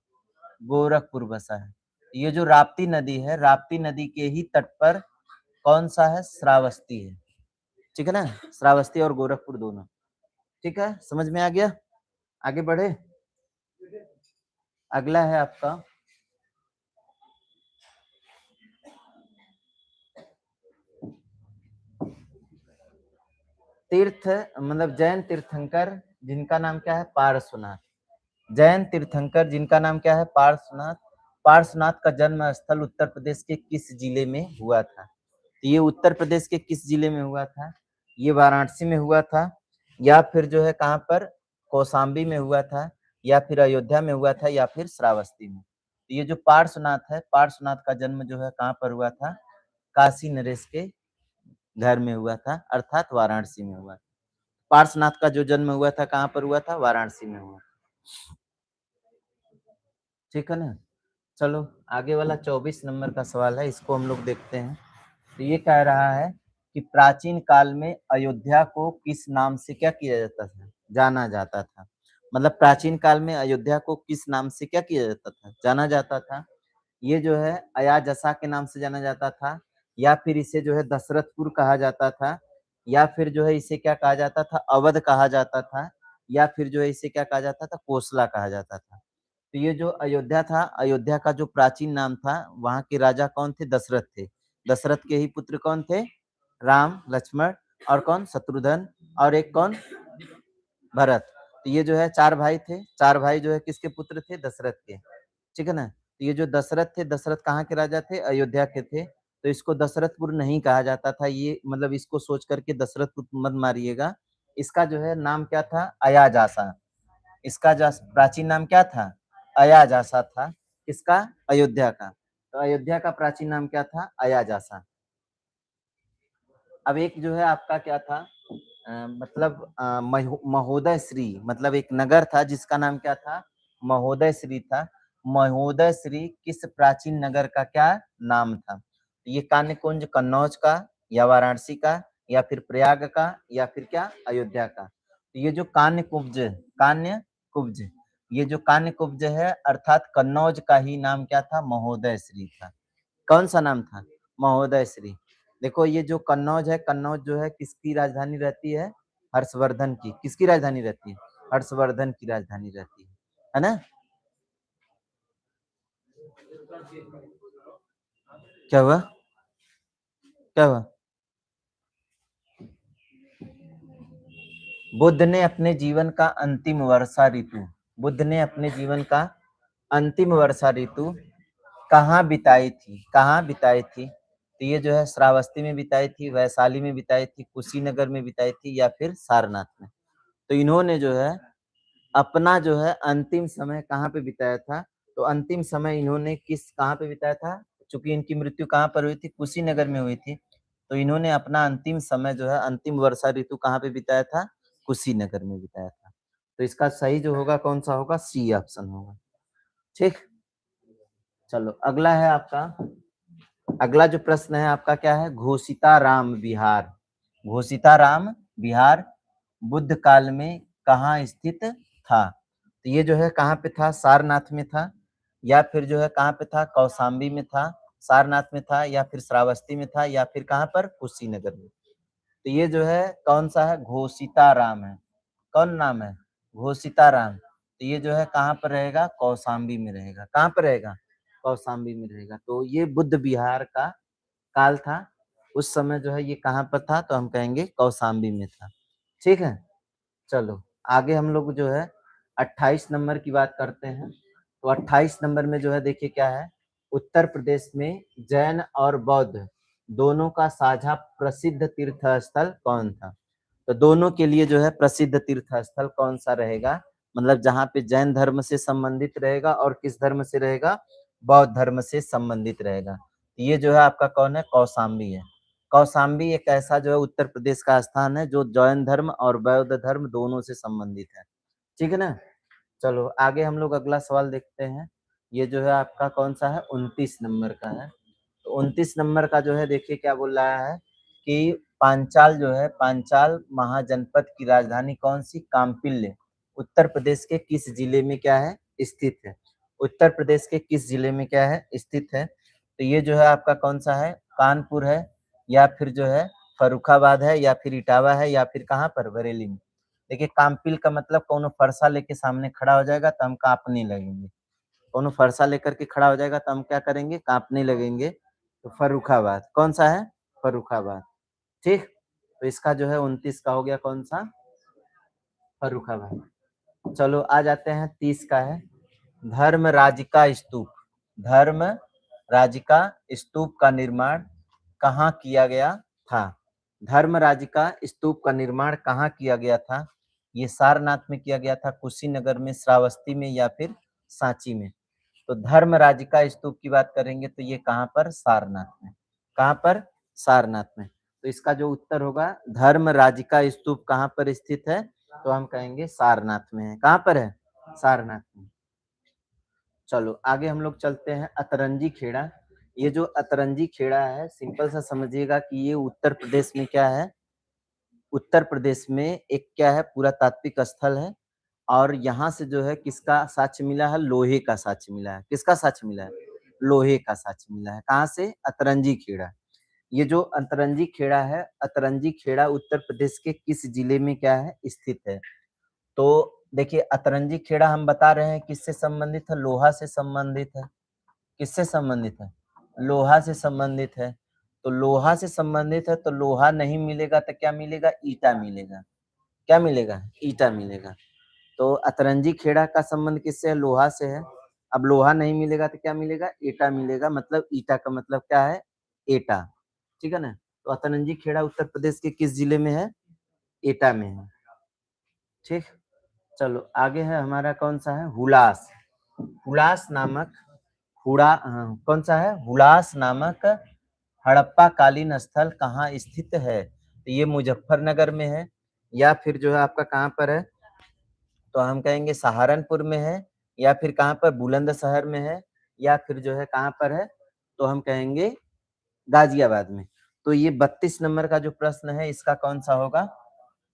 गोरखपुर बसा है। ये जो राप्ती नदी है, राप्ती नदी के ही तट पर कौन सा है? श्रावस्ती है। ठीक है ना? श्रावस्ती और गोरखपुर दोनों। ठीक है, समझ में आ गया? आगे बढ़े। अगला है आपका तीर्थ, मतलब जैन तीर्थंकर जिनका नाम क्या है? पार्श्वनाथ। जैन तीर्थंकर जिनका नाम क्या है? पार्श्वनाथ। पार्श्वनाथ का जन्म स्थल उत्तर प्रदेश के किस जिले में हुआ था? तो ये उत्तर प्रदेश के किस जिले में हुआ था? ये वाराणसी में हुआ था या फिर जो है कहाँ पर? कौशाम्बी में हुआ था या फिर अयोध्या में हुआ था या फिर श्रावस्ती में। तो ये जो पार्श्वनाथ है, पार्श्वनाथ का जन्म जो है कहाँ पर हुआ था? काशी नरेश के घर में हुआ था, अर्थात वाराणसी में हुआ था। पार्श्वनाथ का जो जन्म हुआ था कहाँ पर हुआ था? वाराणसी में हुआ। ठीक है ना? चलो आगे वाला 24 नंबर का सवाल है, इसको हम लोग देखते हैं। तो ये कह रहा है कि प्राचीन काल में अयोध्या को किस नाम से क्या किया जाता था? जाना जाता था। मतलब प्राचीन काल में अयोध्या को किस नाम से क्या किया जाता था? जाना जाता था। ये जो है अयाजसा के नाम से जाना जाता था या फिर इसे जो है दशरथपुर कहा जाता था या फिर जो है इसे क्या कहा जाता था? अवध कहा जाता था या फिर जो है इसे क्या कहा जाता था? कोसला कहा जाता था। तो ये जो अयोध्या था, अयोध्या का जो प्राचीन नाम था, वहाँ के राजा कौन थे? दशरथ थे। दशरथ के ही पुत्र कौन थे? राम, लक्ष्मण और कौन? शत्रुघ्न और एक कौन? भरत। तो ये जो है 4 भाई थे। 4 भाई जो है किसके पुत्र थे? दशरथ के। ठीक है ना? तो ये जो दशरथ थे, दशरथ कहाँ के राजा थे? अयोध्या के थे। तो इसको दशरथपुर नहीं कहा जाता था। ये मतलब इसको सोच करके दशरथपुर मत मारिएगा। इसका जो है नाम क्या था? अयाजासा। इसका जो प्राचीन नाम क्या था? अयाजासा था। किसका? अयोध्या का। तो अयोध्या का प्राचीन नाम क्या था? अयाजासा। अब एक जो है आपका क्या था, मतलब महोदय श्री, मतलब एक नगर था जिसका नाम क्या था, महोदय श्री था। महोदय श्री किस प्राचीन नगर का क्या नाम था? ये कान्य कुंज कन्नौज का, या वाराणसी का, या फिर प्रयाग का, या फिर क्या अयोध्या का? तो ये जो कान्य कुब्ज, ये जो कान्य कुब्ज है अर्थात कन्नौज का ही नाम क्या था, महोदय श्री था। कौन सा नाम था? महोदय श्री। देखो ये जो कन्नौज है, कन्नौज जो है किसकी राजधानी रहती है? हर्षवर्धन की। किसकी राजधानी रहती है? हर्षवर्धन की राजधानी रहती है ना? क्या हुआ? क्या हुआ? बुद्ध ने अपने जीवन का अंतिम वर्षा ऋतु, बुद्ध ने अपने जीवन का अंतिम वर्षा ऋतु कहाँ बिताई थी? कहाँ बिताई थी? तो ये जो है श्रावस्ती में बिताई थी, वैशाली में बिताई थी, कुशीनगर में बिताई थी, या फिर सारनाथ में। तो इन्होंने जो है अपना जो है अंतिम समय कहाँ पे बिताया था? तो अंतिम समय इन्होंने कहाँ पे बिताया था? चूंकि इनकी मृत्यु कहाँ पर हुई थी? कुशीनगर में हुई थी। तो इन्होंने अपना अंतिम समय जो है, अंतिम वर्षा ऋतु कहाँ पे बिताया था? कुशीनगर में बिताया था। तो इसका सही जो होगा कौन सा होगा? सी ऑप्शन होगा। ठीक, चलो अगला है आपका, अगला जो प्रश्न है आपका क्या है? घोषिताराम विहार, घोषिताराम विहार बुद्ध काल में कहाँ स्थित था? तो ये जो है कहाँ पे था? सारनाथ में था, या फिर जो है कहाँ पे था? कौशाम्बी में था, सारनाथ में था, या फिर श्रावस्ती में था, या फिर कहाँ पर? कुशीनगर में। तो ये जो है कौन सा है? घोषिताराम है। कौन नाम है? घोषिताराम। तो ये जो है कहाँ पर रहेगा? कौशाम्बी में रहेगा। कहाँ पर रहेगा? कौशाम्बी में रहेगा। तो ये बुद्ध विहार का काल था। उस समय जो है ये कहाँ पर था? तो हम कहेंगे कौशाम्बी में था। ठीक है, चलो आगे हम लोग जो है 28 नंबर की बात करते हैं। तो 28 नंबर में जो है देखिए क्या है, उत्तर प्रदेश में जैन और बौद्ध दोनों का साझा प्रसिद्ध तीर्थ स्थल कौन था? तो दोनों के लिए जो है प्रसिद्ध तीर्थ स्थल कौन सा रहेगा? मतलब जहाँ पे जैन धर्म से संबंधित रहेगा और किस धर्म से रहेगा? बौद्ध धर्म से संबंधित रहेगा। ये जो है आपका कौन है? कौशाम्बी है। कौशाम्बी एक ऐसा जो है उत्तर प्रदेश का स्थान है जो जैन धर्म और बौद्ध धर्म दोनों से संबंधित है। ठीक है ना? चलो आगे हम लोग अगला सवाल देखते हैं। ये जो है आपका कौन सा है? 29 नंबर का है। तो 29 नंबर का जो है देखिए क्या बोल रहा है कि पांचाल जो है, पांचाल महाजनपद की राजधानी कौन सी? काम्पिल्य उत्तर प्रदेश के किस जिले में क्या है? स्थित है। उत्तर प्रदेश के किस जिले में क्या है? स्थित है। तो ये जो है आपका कौन सा है? कानपुर है, या फिर जो है फर्रुखाबाद है, या फिर इटावा है, या फिर कहाँ पर? बरेली में। देखिए काम्पिल का मतलब कोनो फरसा लेके सामने खड़ा हो जाएगा तो हम कांपने लगेंगे। कोनो फरसा लेकर के खड़ा हो जाएगा तो हम क्या करेंगे? कांपने लगेंगे। तो फर्रुखाबाद कौन सा है? फर्रुखाबाद। ठीक, तो इसका जो है 29 का हो गया कौन सा? फर्रुखाबाद। चलो आ जाते हैं 30 का है, धर्मराजिका स्तूप। धर्मराजिका स्तूप का निर्माण कहाँ किया गया था? धर्मराजिका स्तूप का निर्माण कहाँ किया गया था? ये सारनाथ में किया गया था, कुशीनगर में, श्रावस्ती में, या फिर सांची में? तो धर्मराजिका स्तूप की बात करेंगे तो ये कहाँ पर? सारनाथ में। कहाँ पर? सारनाथ में। तो इसका जो उत्तर होगा, धर्मराजिका स्तूप कहाँ पर स्थित है? तो हम कहेंगे सारनाथ में है। कहाँ पर है? सारनाथ में। चलो आगे हम लोग चलते हैं अतरंजी खेड़ा। ये जो अतरंजी खेड़ा है, सिंपल सा समझिएगा कि ये उत्तर प्रदेश में क्या है? उत्तर प्रदेश में एक क्या है? पुरातात्विक स्थल है। और यहाँ से जो है किसका साक्ष्य मिला है? लोहे का साक्ष्य मिला है। किसका साक्ष्य मिला है? लोहे का साक्ष्य मिला है। कहाँ से? अतरंजी खेड़ा। ये जो अतरंजी खेड़ा है, अतरंजी खेड़ा उत्तर प्रदेश के किस जिले में क्या है? स्थित है। तो देखिए अतरंजी खेड़ा हम बता रहे हैं किससे संबंधित है? लोहा से संबंधित है। किससे संबंधित है? लोहा से संबंधित है। तो लोहा से संबंधित है तो लोहा नहीं मिलेगा तो क्या मिलेगा? ईटा मिलेगा। क्या मिलेगा? ईटा मिलेगा। तो अतरंजी खेड़ा का संबंध किससे है? लोहा से है। अब लोहा नहीं मिलेगा तो क्या मिलेगा? ईटा मिलेगा। मतलब ईटा का मतलब क्या है? एटा। ठीक है ना? तो अतरंजी खेड़ा उत्तर प्रदेश के किस जिले में है? एटा में है। ठीक, चलो आगे है हमारा कौन सा है? हुलास। हुलास नामक कौन सा है? हुलास नामक हड़प्पा कालीन स्थल कहाँ स्थित है? तो ये मुजफ्फरनगर में है, या फिर जो है आपका कहाँ पर है, तो हम कहेंगे सहारनपुर में है, या फिर कहाँ पर बुलंदशहर में है, या फिर जो है कहाँ पर है, तो हम कहेंगे गाजियाबाद में। तो ये 32 नंबर का जो प्रश्न है इसका कौन सा होगा,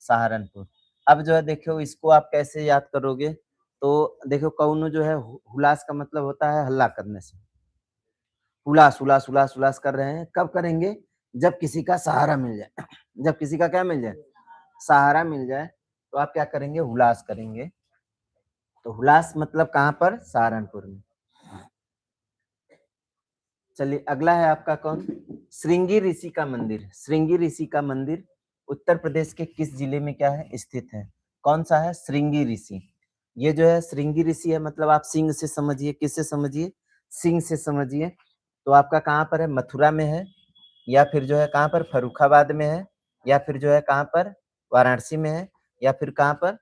सहारनपुर। अब जो है देखो इसको आप कैसे याद करोगे, तो देखो कौनो जो है हुलास का मतलब होता है हल्ला करने से। हुलास हुलास हुलास हुलास कर रहे हैं, कब करेंगे, जब किसी का सहारा मिल जाए। जब किसी का क्या मिल जाए, सहारा मिल जाए, तो आप क्या करेंगे, हुलास करेंगे। तो हुलास मतलब कहाँ पर, सहारनपुर में। चलिए अगला है आपका कौन, श्रृंगी ऋषि का मंदिर। श्रृंगी ऋषि का मंदिर उत्तर प्रदेश के किस जिले में क्या है, स्थित है, कौन सा है, श्रृंगी ऋषि। ये जो है श्रृंगी ऋषि है, मतलब आप सिंह से समझिए, किससे समझिए, सिंह से समझिए। तो आपका कहाँ पर है, मथुरा में है, या फिर जो है कहाँ पर, फर्रुखाबाद में है, या फिर जो है कहाँ पर, वाराणसी में है, या फिर कहाँ पर,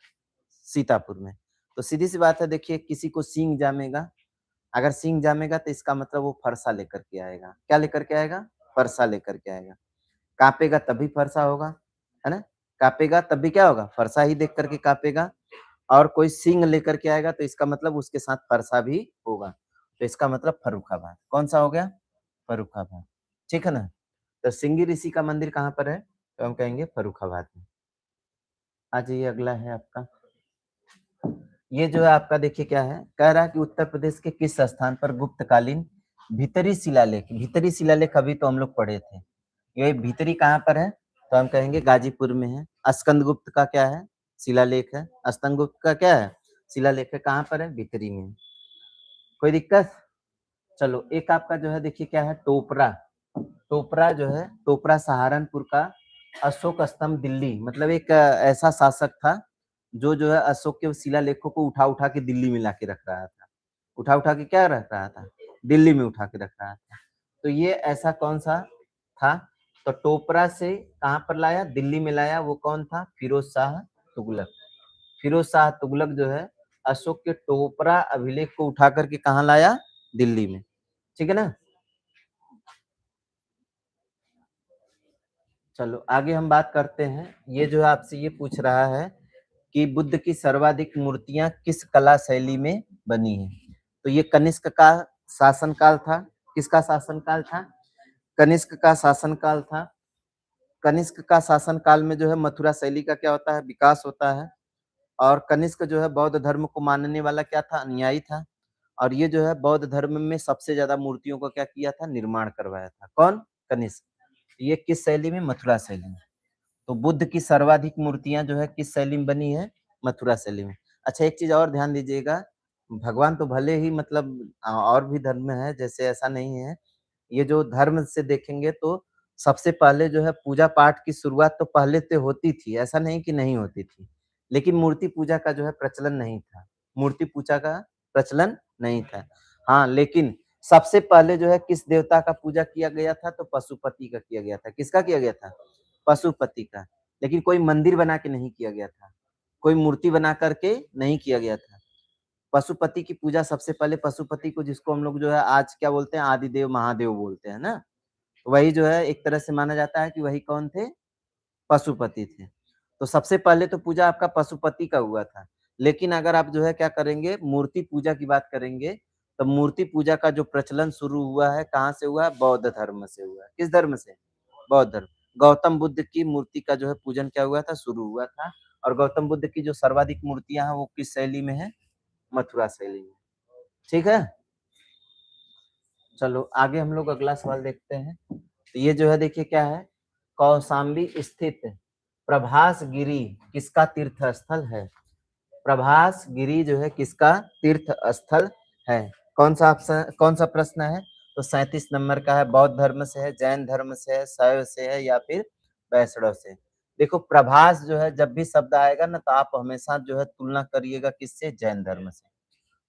सीतापुर में। तो सीधी सी बात है, देखिए किसी को सिंह जामेगा, अगर सिंह जामेगा तो इसका मतलब वो फरसा लेकर के आएगा। क्या लेकर के आएगा, फरसा लेकर के आएगा। कांपेगा तभी फरसा होगा, है ना, कांपेगा तभी क्या होगा, फरसा ही देख करके कांपेगा। और कोई सिंह लेकर के आएगा तो इसका मतलब उसके साथ फरसा भी होगा। तो इसका मतलब फर्रुखाबाद, कौन सा हो गया, फर्रुखाबाद। ठीक है ना। तो सिंगी ऋषि का मंदिर कहाँ पर है, तो हम कहेंगे फर्रुखाबाद में। आ जाइए अगला है आपका, ये जो है आपका देखिए क्या है, कह रहा है कि उत्तर प्रदेश के किस स्थान पर गुप्तकालीन भीतरी शिलालेख, भीतरी शिलालेख अभी तो हम लोग पढ़े थे, ये भीतरी कहाँ पर है, तो हम कहेंगे गाजीपुर में है। स्कंदगुप्त का क्या है, शिलालेख है। स्कंदगुप्त का क्या है, शिलालेख है, कहाँ पर है, भीतरी में। कोई दिक्कत। चलो एक आपका जो है देखिए क्या है, टोपरा। टोपरा जो है, टोपरा सहारनपुर का अशोक स्तंभ दिल्ली, मतलब एक ऐसा शासक था जो है अशोक के शिलालेखों को उठा उठा के दिल्ली में लाके रख रहा था। उठा उठा के क्या रख रहा था, दिल्ली में उठा के रख रहा था। तो ये ऐसा कौन सा था, तो टोपरा से कहाँ पर लाया, दिल्ली में लाया, वो कौन था, फिरोज शाह तुगलक। फिरोज शाह तुगलक जो है अशोक के टोपरा अभिलेख को उठा करके कहाँ लाया, दिल्ली में। ठीक है ना। चलो आगे हम बात करते हैं, ये जो है आपसे ये पूछ रहा है कि बुद्ध की सर्वाधिक मूर्तियां किस कला शैली में बनी है। तो ये कनिष्क का शासनकाल था। किसका शासनकाल था, कनिष्क का शासनकाल था। कनिष्क का शासनकाल में जो है मथुरा शैली का क्या होता है, विकास होता है। और कनिष्क जो है बौद्ध धर्म को मानने वाला क्या था, अनुयायी था। और ये जो है बौद्ध धर्म में सबसे ज्यादा मूर्तियों को क्या किया था, निर्माण करवाया था। कौन, कनिष्क। ये किस शैली में, मथुरा शैली में। तो बुद्ध की सर्वाधिक मूर्तियां जो है किस शैली में बनी है, मथुरा शैली में। अच्छा एक चीज और ध्यान दीजिएगा, भगवान तो भले ही मतलब और भी धर्म में है, जैसे ऐसा नहीं है, ये जो धर्म से देखेंगे तो सबसे पहले जो है पूजा पाठ की शुरुआत तो पहले से होती थी, ऐसा नहीं कि नहीं होती थी। लेकिन मूर्ति पूजा का जो है प्रचलन नहीं था, मूर्ति पूजा का प्रचलन नहीं था। हाँ लेकिन सबसे पहले जो है किस देवता का पूजा किया गया था, तो पशुपति का किया गया था। किसका किया गया था, पशुपति का। लेकिन कोई मंदिर बना के नहीं किया गया था, कोई मूर्ति बना करके नहीं किया गया था। पशुपति की पूजा सबसे पहले, पशुपति को जिसको हम लोग जो है आज क्या बोलते हैं, आदिदेव महादेव बोलते हैं ना, वही जो है एक तरह से माना जाता है कि वही कौन थे, पशुपति थे। तो सबसे पहले तो पूजा आपका पशुपति का हुआ था। लेकिन अगर आप जो है क्या करेंगे, मूर्ति पूजा की बात करेंगे, तो मूर्ति पूजा का जो प्रचलन शुरू हुआ है कहाँ से हुआ है, बौद्ध धर्म से हुआ है। किस धर्म से, बौद्ध धर्म। गौतम बुद्ध की मूर्ति का जो है पूजन क्या हुआ था, शुरू हुआ था। और गौतम बुद्ध की जो सर्वाधिक मूर्तियां हैं वो किस शैली में है, मथुरा शैली में। ठीक है। चलो आगे हम लोग अगला सवाल देखते हैं। तो ये जो है देखिए क्या है, कौशाम्बी स्थित प्रभास गिरी किसका तीर्थ स्थल है। प्रभास गिरी जो है किसका तीर्थ स्थल है। कौन सा ऑप्शन, कौन सा प्रश्न है, तो 37 नंबर का है। बौद्ध धर्म से है, जैन धर्म से है, शैव से है, या फिर वैष्णव से। देखो प्रभास जो है जब भी शब्द आएगा ना तो आप हमेशा जो है तुलना करिएगा किससे, जैन धर्म से।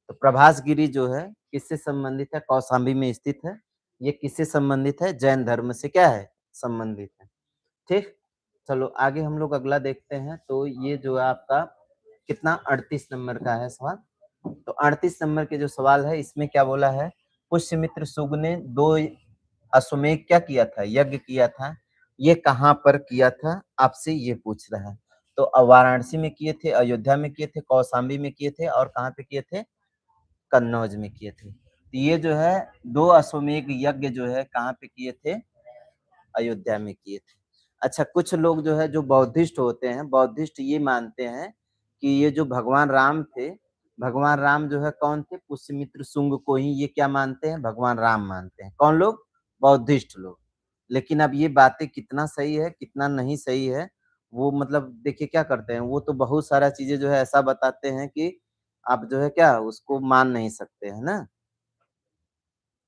तो प्रभास गिरी जो है किससे संबंधित है, कौशाम्बी में स्थित है। ये किससे संबंधित है, जैन धर्म से क्या है, संबंधित है। ठीक। चलो आगे हम लोग अगला देखते हैं। तो ये जो है आपका कितना, 38 नंबर का है सवाल। तो 38 नंबर के जो सवाल है इसमें क्या बोला है, पुष्यमित्र सुग ने 2 अश्वमेध क्या किया था, यज्ञ किया था। ये कहाँ पर किया था? आपसे ये पूछ रहा है। तो वाराणसी में किए थे, अयोध्या में किए थे, कौशाम्बी में किए थे और कहाँ पे किए थे? कन्नौज में किए थे। तो ये जो है 2 अश्वमेध यज्ञ जो है कहाँ पे किए थे? अयोध्या में किए थे। अच्छा, कुछ लोग जो है जो बौद्धिस्ट होते हैं, बौद्धिस्ट ये मानते हैं कि ये जो भगवान राम थे, भगवान राम जो है कौन थे? पुष्यमित्र शुंग को ही ये क्या मानते हैं? भगवान राम मानते हैं। कौन लोग? बौद्धिस्ट लोग। लेकिन अब ये बातें कितना सही है, कितना नहीं सही है, वो मतलब देखिए क्या करते हैं, वो तो बहुत सारा चीज़ें जो है ऐसा बताते हैं कि आप जो है क्या उसको मान नहीं सकते, है ना?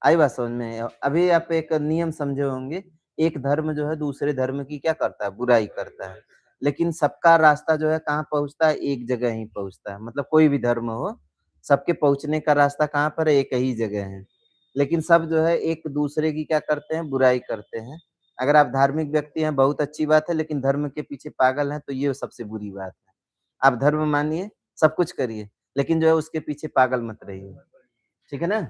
आई बात समझ में? अभी आप एक नियम समझे होंगे, एक धर्म जो है दूसरे धर्म की क्या करता है? बुराई करता है। लेकिन सबका रास्ता जो है कहाँ पहुँचता है? एक जगह ही पहुँचता है। मतलब कोई भी धर्म हो, सबके पहुँचने का रास्ता कहाँ पर है? एक ही जगह है। लेकिन सब जो है एक दूसरे की क्या करते हैं? बुराई करते हैं। अगर आप धार्मिक व्यक्ति हैं, बहुत अच्छी बात है, लेकिन धर्म के पीछे पागल हैं, तो ये सबसे बुरी बात है। आप धर्म मानिए, सब कुछ करिए, लेकिन जो है उसके पीछे पागल मत रहिए। ठीक है ना?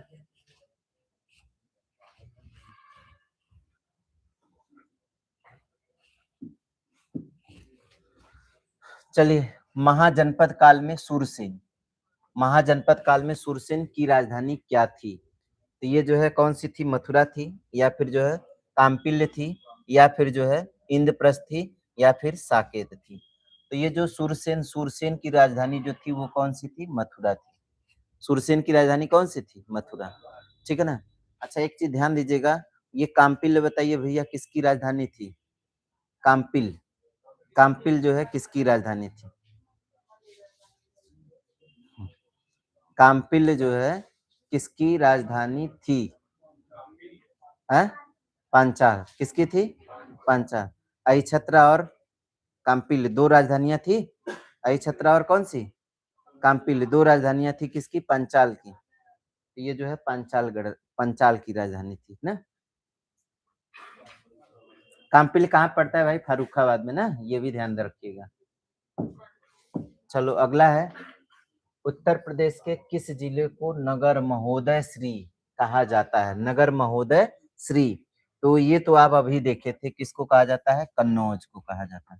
चलिए, महाजनपद काल में सूरसेन, महाजनपद काल में सूरसेन की राजधानी क्या थी? तो ये जो है कौन-सी थी? मथुरा थी या फिर जो है काम्पिल्य थी या फिर जो है इंद्रप्रस्थ थी या फिर साकेत थी? तो ये जो सूरसेन सूरसेन की राजधानी जो थी वो कौन-सी थी? मथुरा थी। सूरसेन की राजधानी कौन-सी थी? मथुरा। ठीक है ना? अच्छा, एक चीज़ ध्यान दीजिएगा, ये काम्पिल्य बताइए भैया किसकी राजधानी थी? काम्पिल, काम्पिल जो है किसकी राजधानी थी? काम्पिल्य जो है किसकी राजधानी थी? हैं? पांचाल। किसकी थी? पांचाल। अहिछत्रा और काम्पिल्य 2 राजधानियाँ थी। अहिछत्रा और कौन-सी? काम्पिल्य 2 राजधानियाँ थी किसकी? पांचाल की। तो ये जो है पांचाल की राजधानी थी ना? काम्पिल्य कहाँ पड़ता है भाई? फर्रुखाबाद में ना? ये भी ध्यान रखिएगा। चलो अगला है, उत्तर प्रदेश के किस जिले को नगर महोदय श्री कहा जाता है? नगर महोदय श्री। तो ये तो आप अभी देखे थे, किसको कहा जाता है? कन्नौज को कहा जाता है।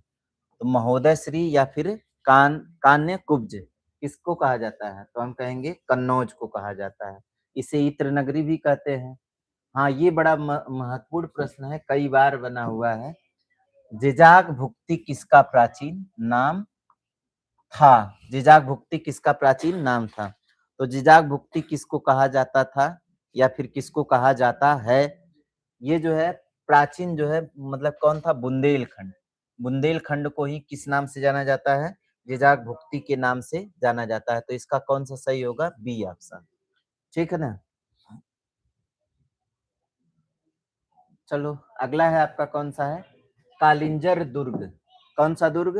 तो महोदय श्री या फिर कान्य कुब्ज किसको कहा जाता है? तो हम कहेंगे कन्नौज को कहा जाता है। इसे इत्र नगरी भी कहते हैं। हाँ, ये बड़ा महत्वपूर्ण प्रश्न है, कई बार बना हुआ है। जिजाक भुक्ति किसका प्राचीन नाम था? जिजाक भुक्ति किसका प्राचीन नाम था? तो जिजाक भुक्ति किसको कहा जाता था या फिर किसको कहा जाता है? ये जो है प्राचीन जो है मतलब कौन था? बुंदेलखंड। बुंदेलखंड को ही किस नाम से जाना जाता है? जिजाक भुक्ति के नाम से जाना जाता है। तो इसका कौन सा सही होगा? B option. ठीक है ना? चलो अगला है आपका कौन सा है? कालिंजर दुर्ग। कौन सा दुर्ग?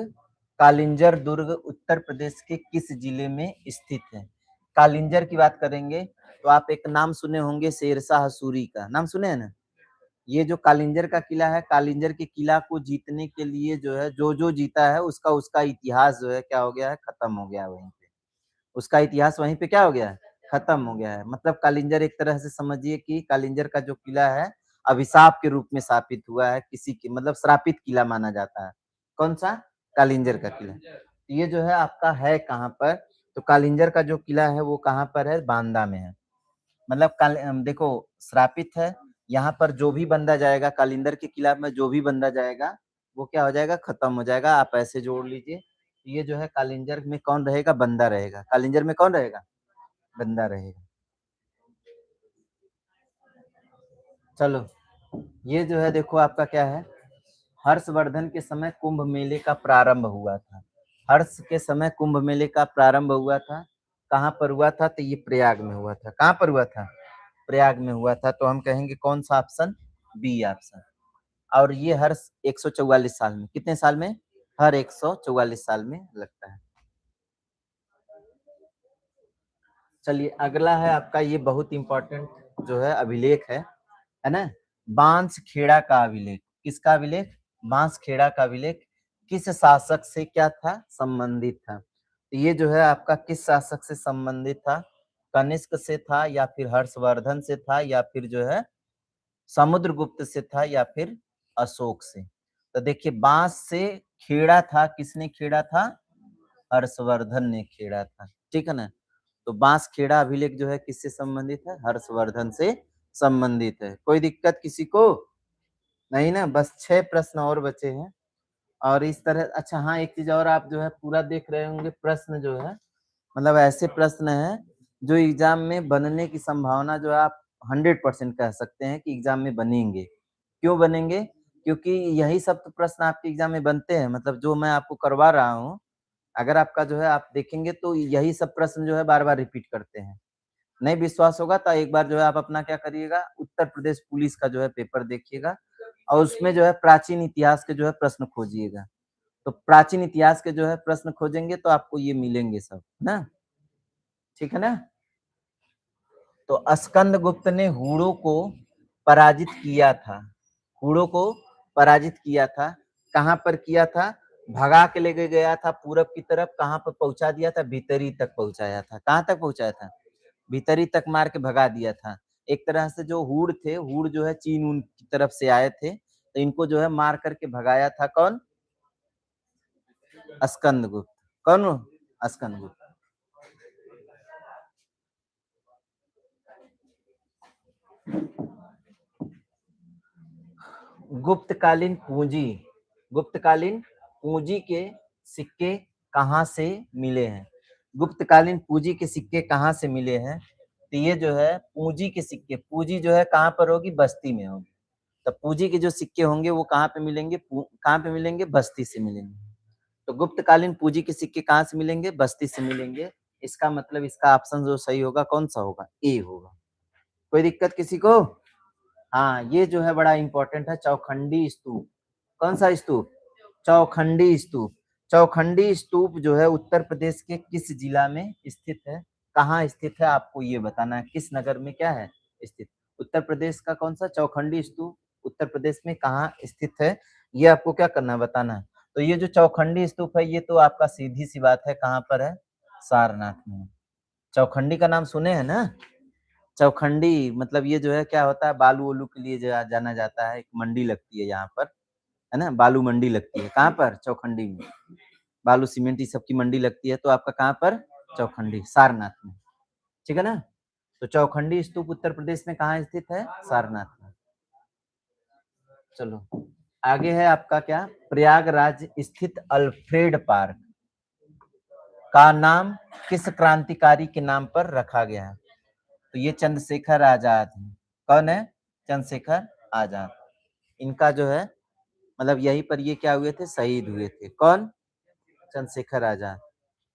कालिंजर दुर्ग उत्तर प्रदेश के किस जिले में स्थित है? कालिंजर की बात करेंगे तो आप एक नाम सुने होंगे शेरशाह सूरी का, नाम सुने हैं ना? ये जो कालिंजर का किला है, कालिंजर के किला को जीतने के लिए जो है जो जीता है उसका उसका इतिहास जो है क्या हो गया है? खत्म हो गया है वहीं पे। उसका इतिहास वहीं पे क्या हो गया है? खत्म हो गया है। मतलब कालिंजर एक तरह से समझिए कि कालिंजर का जो किला है, अभिशाप के रूप में स्थापित हुआ है, किसी की मतलब श्रापित किला माना जाता है। कौन-सा? कालिंजर का किला। ये जो है आपका है कहाँ पर? तो कालिंजर का जो किला है वो कहाँ पर है? बांदा में है। मतलब देखो श्रापित है, यहाँ पर जो भी बंदा जाएगा कालिंदर के किला में जो भी बंदा जाएगा, वो क्या हो जाएगा? खत्म हो जाएगा। आप ऐसे जोड़ लीजिए। ये जो है कालिंजर में कौन रहेगा? बंदा रहेगा। कालिंजर में कौन रहेगा? बंदा रहेगा। चलो, ये जो है देखो आपका क्या है? हर्षवर्धन के समय कुंभ मेले का प्रारंभ हुआ था। हर्ष के समय कुंभ मेले का प्रारंभ हुआ था। कहाँ पर हुआ था? तो ये प्रयाग में हुआ था। कहाँ पर हुआ था? प्रयाग में हुआ था। तो हम कहेंगे कौन सा ऑप्शन? B option. और ये हर 144 साल में, कितने साल में? हर 144 साल में लगता है। चलिए अगला है आपका, ये बहुत इंपॉर्टेंट जो है अभिलेख है ना? बांसखेड़ा का अभिलेख। किसका अभिलेख? बांसखेड़ा का अभिलेख किस शासक से क्या था? संबंधित था। तो ये जो है आपका किस शासक से संबंधित था? कनिष्क से था या फिर हर्षवर्धन से था या फिर जो है समुद्रगुप्त से था या फिर अशोक से? तो देखिए बांस से खेड़ा था, किसने खेड़ा था? हर्षवर्धन ने खेड़ा था, ठीक है ना? तो बांस खेड़ा अभिलेख जो है किससे संबंधित है? हर्षवर्धन से संबंधित है। कोई दिक्कत किसी को? नहीं ना, बस 6 प्रश्न और बचे हैं। और इस तरह अच्छा हाँ, एक चीज और आप जो है पूरा देख रहे होंगे, प्रश्न जो है मतलब ऐसे प्रश्न हैं जो एग्जाम में बनने की संभावना जो है आप 100% कह सकते हैं कि एग्जाम में बनेंगे। क्यों बनेंगे? क्योंकि यही सब तो प्रश्न आपके एग्जाम में बनते हैं, मतलब जो मैं आपको करवा रहा हूँ, अगर आपका जो है आप देखेंगे तो यही सब प्रश्न जो है बार-बार रिपीट करते हैं। नहीं विश्वास होगा तो एक बार जो है आप अपना क्या करिएगा, उत्तर प्रदेश पुलिस का जो है पेपर देखिएगा और उसमें जो है प्राचीन इतिहास के जो है प्रश्न खोजिएगा। तो प्राचीन इतिहास के जो है प्रश्न खोजेंगे तो आपको ये मिलेंगे सब, ना? ठीक है ना? तो स्कंदगुप्त ने हुड़ों को पराजित किया था। हुड़ों को पराजित किया था। कहाँ पर किया था? भगा के लेके गया था पूरब की तरफ। कहाँ पर पहुंचा दिया था? भीतरी तक पहुंचाया था। कहाँ तक पहुंचाया था? भीतरी तक मार के भगा दिया था। एक तरह से जो हुड़ थे, हुड़ जो है चीन उन की तरफ से आए थे, तो इनको जो है मार करके भगाया था कौन? स्कंदगुप्त। कौन? स्कंदगुप्त। गुप्तकालीन पूंजी, गुप्तकालीन पूंजी के सिक्के कहाँ से मिले हैं? गुप्तकालीन पूंजी के सिक्के कहाँ से मिले हैं? तो ये जो है पूंजी के सिक्के, पूंजी जो है कहाँ पर होगी? बस्ती में होगी। तो पूंजी के जो सिक्के होंगे वो कहाँ पे मिलेंगे? कहाँ पे मिलेंगे? बस्ती से मिलेंगे। तो गुप्तकालीन पूंजी के सिक्के कहाँ से मिलेंगे? बस्ती से मिलेंगे। इसका मतलब इसका ऑप्शन जो सही होगा कौन सा होगा? ए होगा। कोई दिक्कत किसी को? हाँ, ये जो है बड़ा इंपॉर्टेंट है, चौखंडी स्तूप। कौन सा स्तूप? चौखंडी स्तूप। चौखंडी स्तूप जो है उत्तर प्रदेश के किस जिला में स्थित है? कहाँ स्थित है आपको ये बताना है, किस नगर में क्या है स्थित? उत्तर प्रदेश का कौन सा चौखंडी स्तूप उत्तर प्रदेश में कहाँ स्थित है, ये आपको क्या करना है, बताना है। तो ये जो चौखंडी स्तूप है ये तो आपका सीधी सी बात है, कहाँ पर है? सारनाथ में। चौखंडी का नाम सुने हैं ना? चौखंडी मतलब ये जो है क्या होता है, बालू वालू के लिए जाना जाता है, एक मंडी लगती है यहाँ पर, है ना? बालू मंडी लगती है कहाँ पर? चौखंडी में। बालू सीमेंट ये सब की मंडी लगती है, तो आपका कहाँ पर? चौखंडी, सारनाथ में। ठीक है ना? तो चौखंडी स्तूप उत्तर प्रदेश में कहाँ स्थित है? सारनाथ में। चलो आगे है आपका क्या? प्रयागराज स्थित अल्फ्रेड पार्क का नाम किस क्रांतिकारी के नाम पर रखा गया है? तो ये चंद्रशेखर आजाद है। कौन है? चंद्रशेखर आजाद। इनका जो है मतलब यहीं पर ये क्या हुए थे? शहीद हुए थे। कौन? चंद्रशेखर आजाद।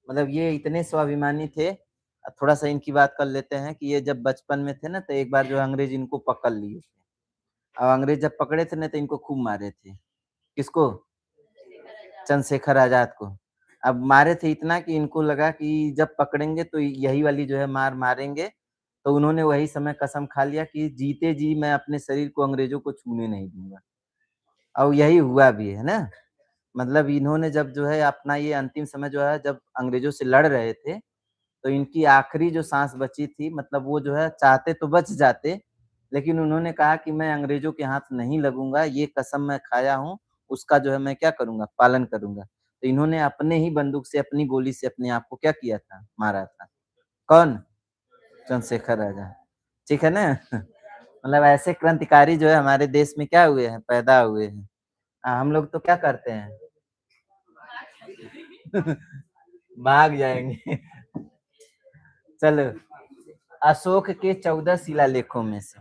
मतलब ये इतने स्वाभिमानी थे। थोड़ा सा इनकी बात कर लेते हैं कि ये जब बचपन में थे ना तो एक बार जो अंग्रेज इनको पकड़ लिए थे। अब अंग्रेज जब पकड़े थे ना तो इनको खूब मारे थे। किसको? चंद्रशेखर आजाद को। अब मारे थे इतना कि इनको लगा कि जब पकड़ेंगे तो यही वाली जो है मार मारेंगे, तो उन्होंने वही समय कसम खा लिया कि जीते जी मैं अपने शरीर को अंग्रेजों को छूने नहीं दूंगा। और यही हुआ भी है ना? मतलब इन्होंने जब जो है अपना ये अंतिम समय जो है जब अंग्रेजों से लड़ रहे थे, तो इनकी आखिरी जो सांस बची थी, मतलब वो जो है चाहते तो बच जाते, लेकिन उन्होंने कहा कि मैं अंग्रेजों के हाथ नहीं लगूंगा, ये कसम मैं खाया हूँ, उसका जो है मैं क्या करूंगा? पालन करूंगा। तो इन्होंने अपने ही बंदूक से, अपनी गोली से अपने आप को क्या किया था? मारा था। कौन? चंद्रशेखर आजाद। ठीक है ना? मतलब ऐसे क्रांतिकारी जो है हमारे देश में क्या हुए हैं? पैदा हुए हैं। हम लोग तो क्या करते हैं? भाग जाएंगे। चलो, अशोक के 14 शिलालेखों में से,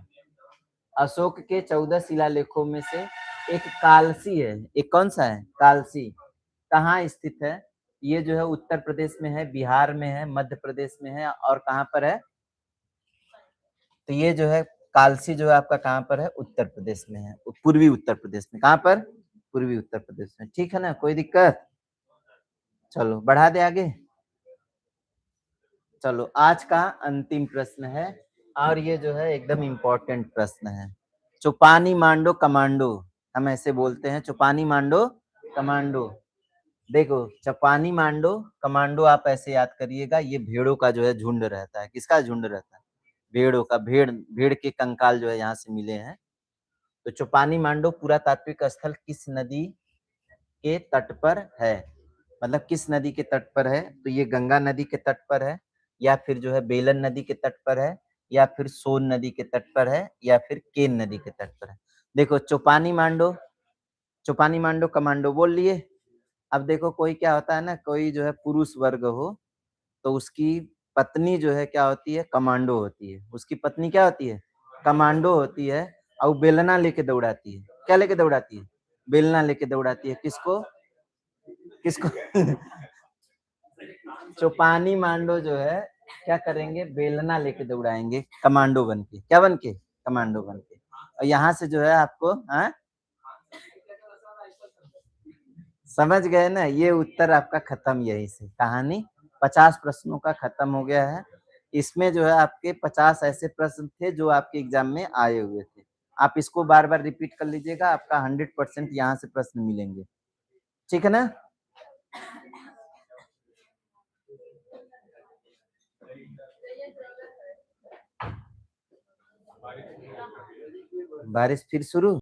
अशोक के 14 शिलालेखों में से एक कालसी है। एक कौन सा है? कालसी। कहाँ स्थित है? ये जो है उत्तर प्रदेश में है, बिहार में है, मध्य प्रदेश में है, और कहाँ पर है? तो ये जो है कालसी जो है आपका कहाँ पर है? उत्तर प्रदेश में है, पूर्वी उत्तर प्रदेश में। कहाँ पर? पूर्वी उत्तर प्रदेश में। ठीक है ना? कोई दिक्कत? चलो बढ़ा दे आगे। चलो आज का अंतिम प्रश्न है, और ये जो है एकदम इम्पोर्टेंट प्रश्न है। चुपानी मांडो कमांडो, हम ऐसे बोलते हैं, चुपानी मांडो कमांडो। देखो, चपानी मांडो कमांडो आप ऐसे याद करिएगा, ये भेड़ों का जो है झुंड रहता है। किसका झुंड रहता है? भेड़ों का। भेड़, भेड़ के कंकाल जो है यहाँ से मिले हैं। तो चौपानी मांडो पुरातात्विक स्थल किस नदी के तट पर है। मतलब किस नदी के तट पर है? तो ये गंगा नदी के तट पर है, या फिर जो है बेलन नदी के तट पर है, या फिर सोन नदी के तट पर है, या फिर केन नदी के तट पर है। देखो चौपानी मांडो कमांडो बोल लिए। अब देखो कोई क्या होता है ना, कोई जो है पुरुष वर्ग हो तो उसकी पत्नी जो है क्या होती है? कमांडो होती है। उसकी पत्नी क्या होती है? कमांडो होती है, और वो बेलना लेके दौड़ाती है। क्या लेके दौड़ाती है? बेलना लेके दौड़ाती है। किसको? किसको? चौपानी मांडो जो है क्या करेंगे? बेलना लेके दौड़ाएंगे कमांडो बन के। क्या बन के? कमांडो बन के। और यहाँ से जो है आपको समझ गए ना? ये उत्तर आपका खत्म यही से। कहानी 50 प्रश्नों का खत्म हो गया है। इसमें जो है आपके 50 ऐसे प्रश्न थे जो आपके एग्जाम में आए हुए थे। आप इसको बार-बार रिपीट कर लीजिएगा, आपका 100% यहाँ से प्रश्न मिलेंगे। ठीक है ना? बारिश फिर शुरू।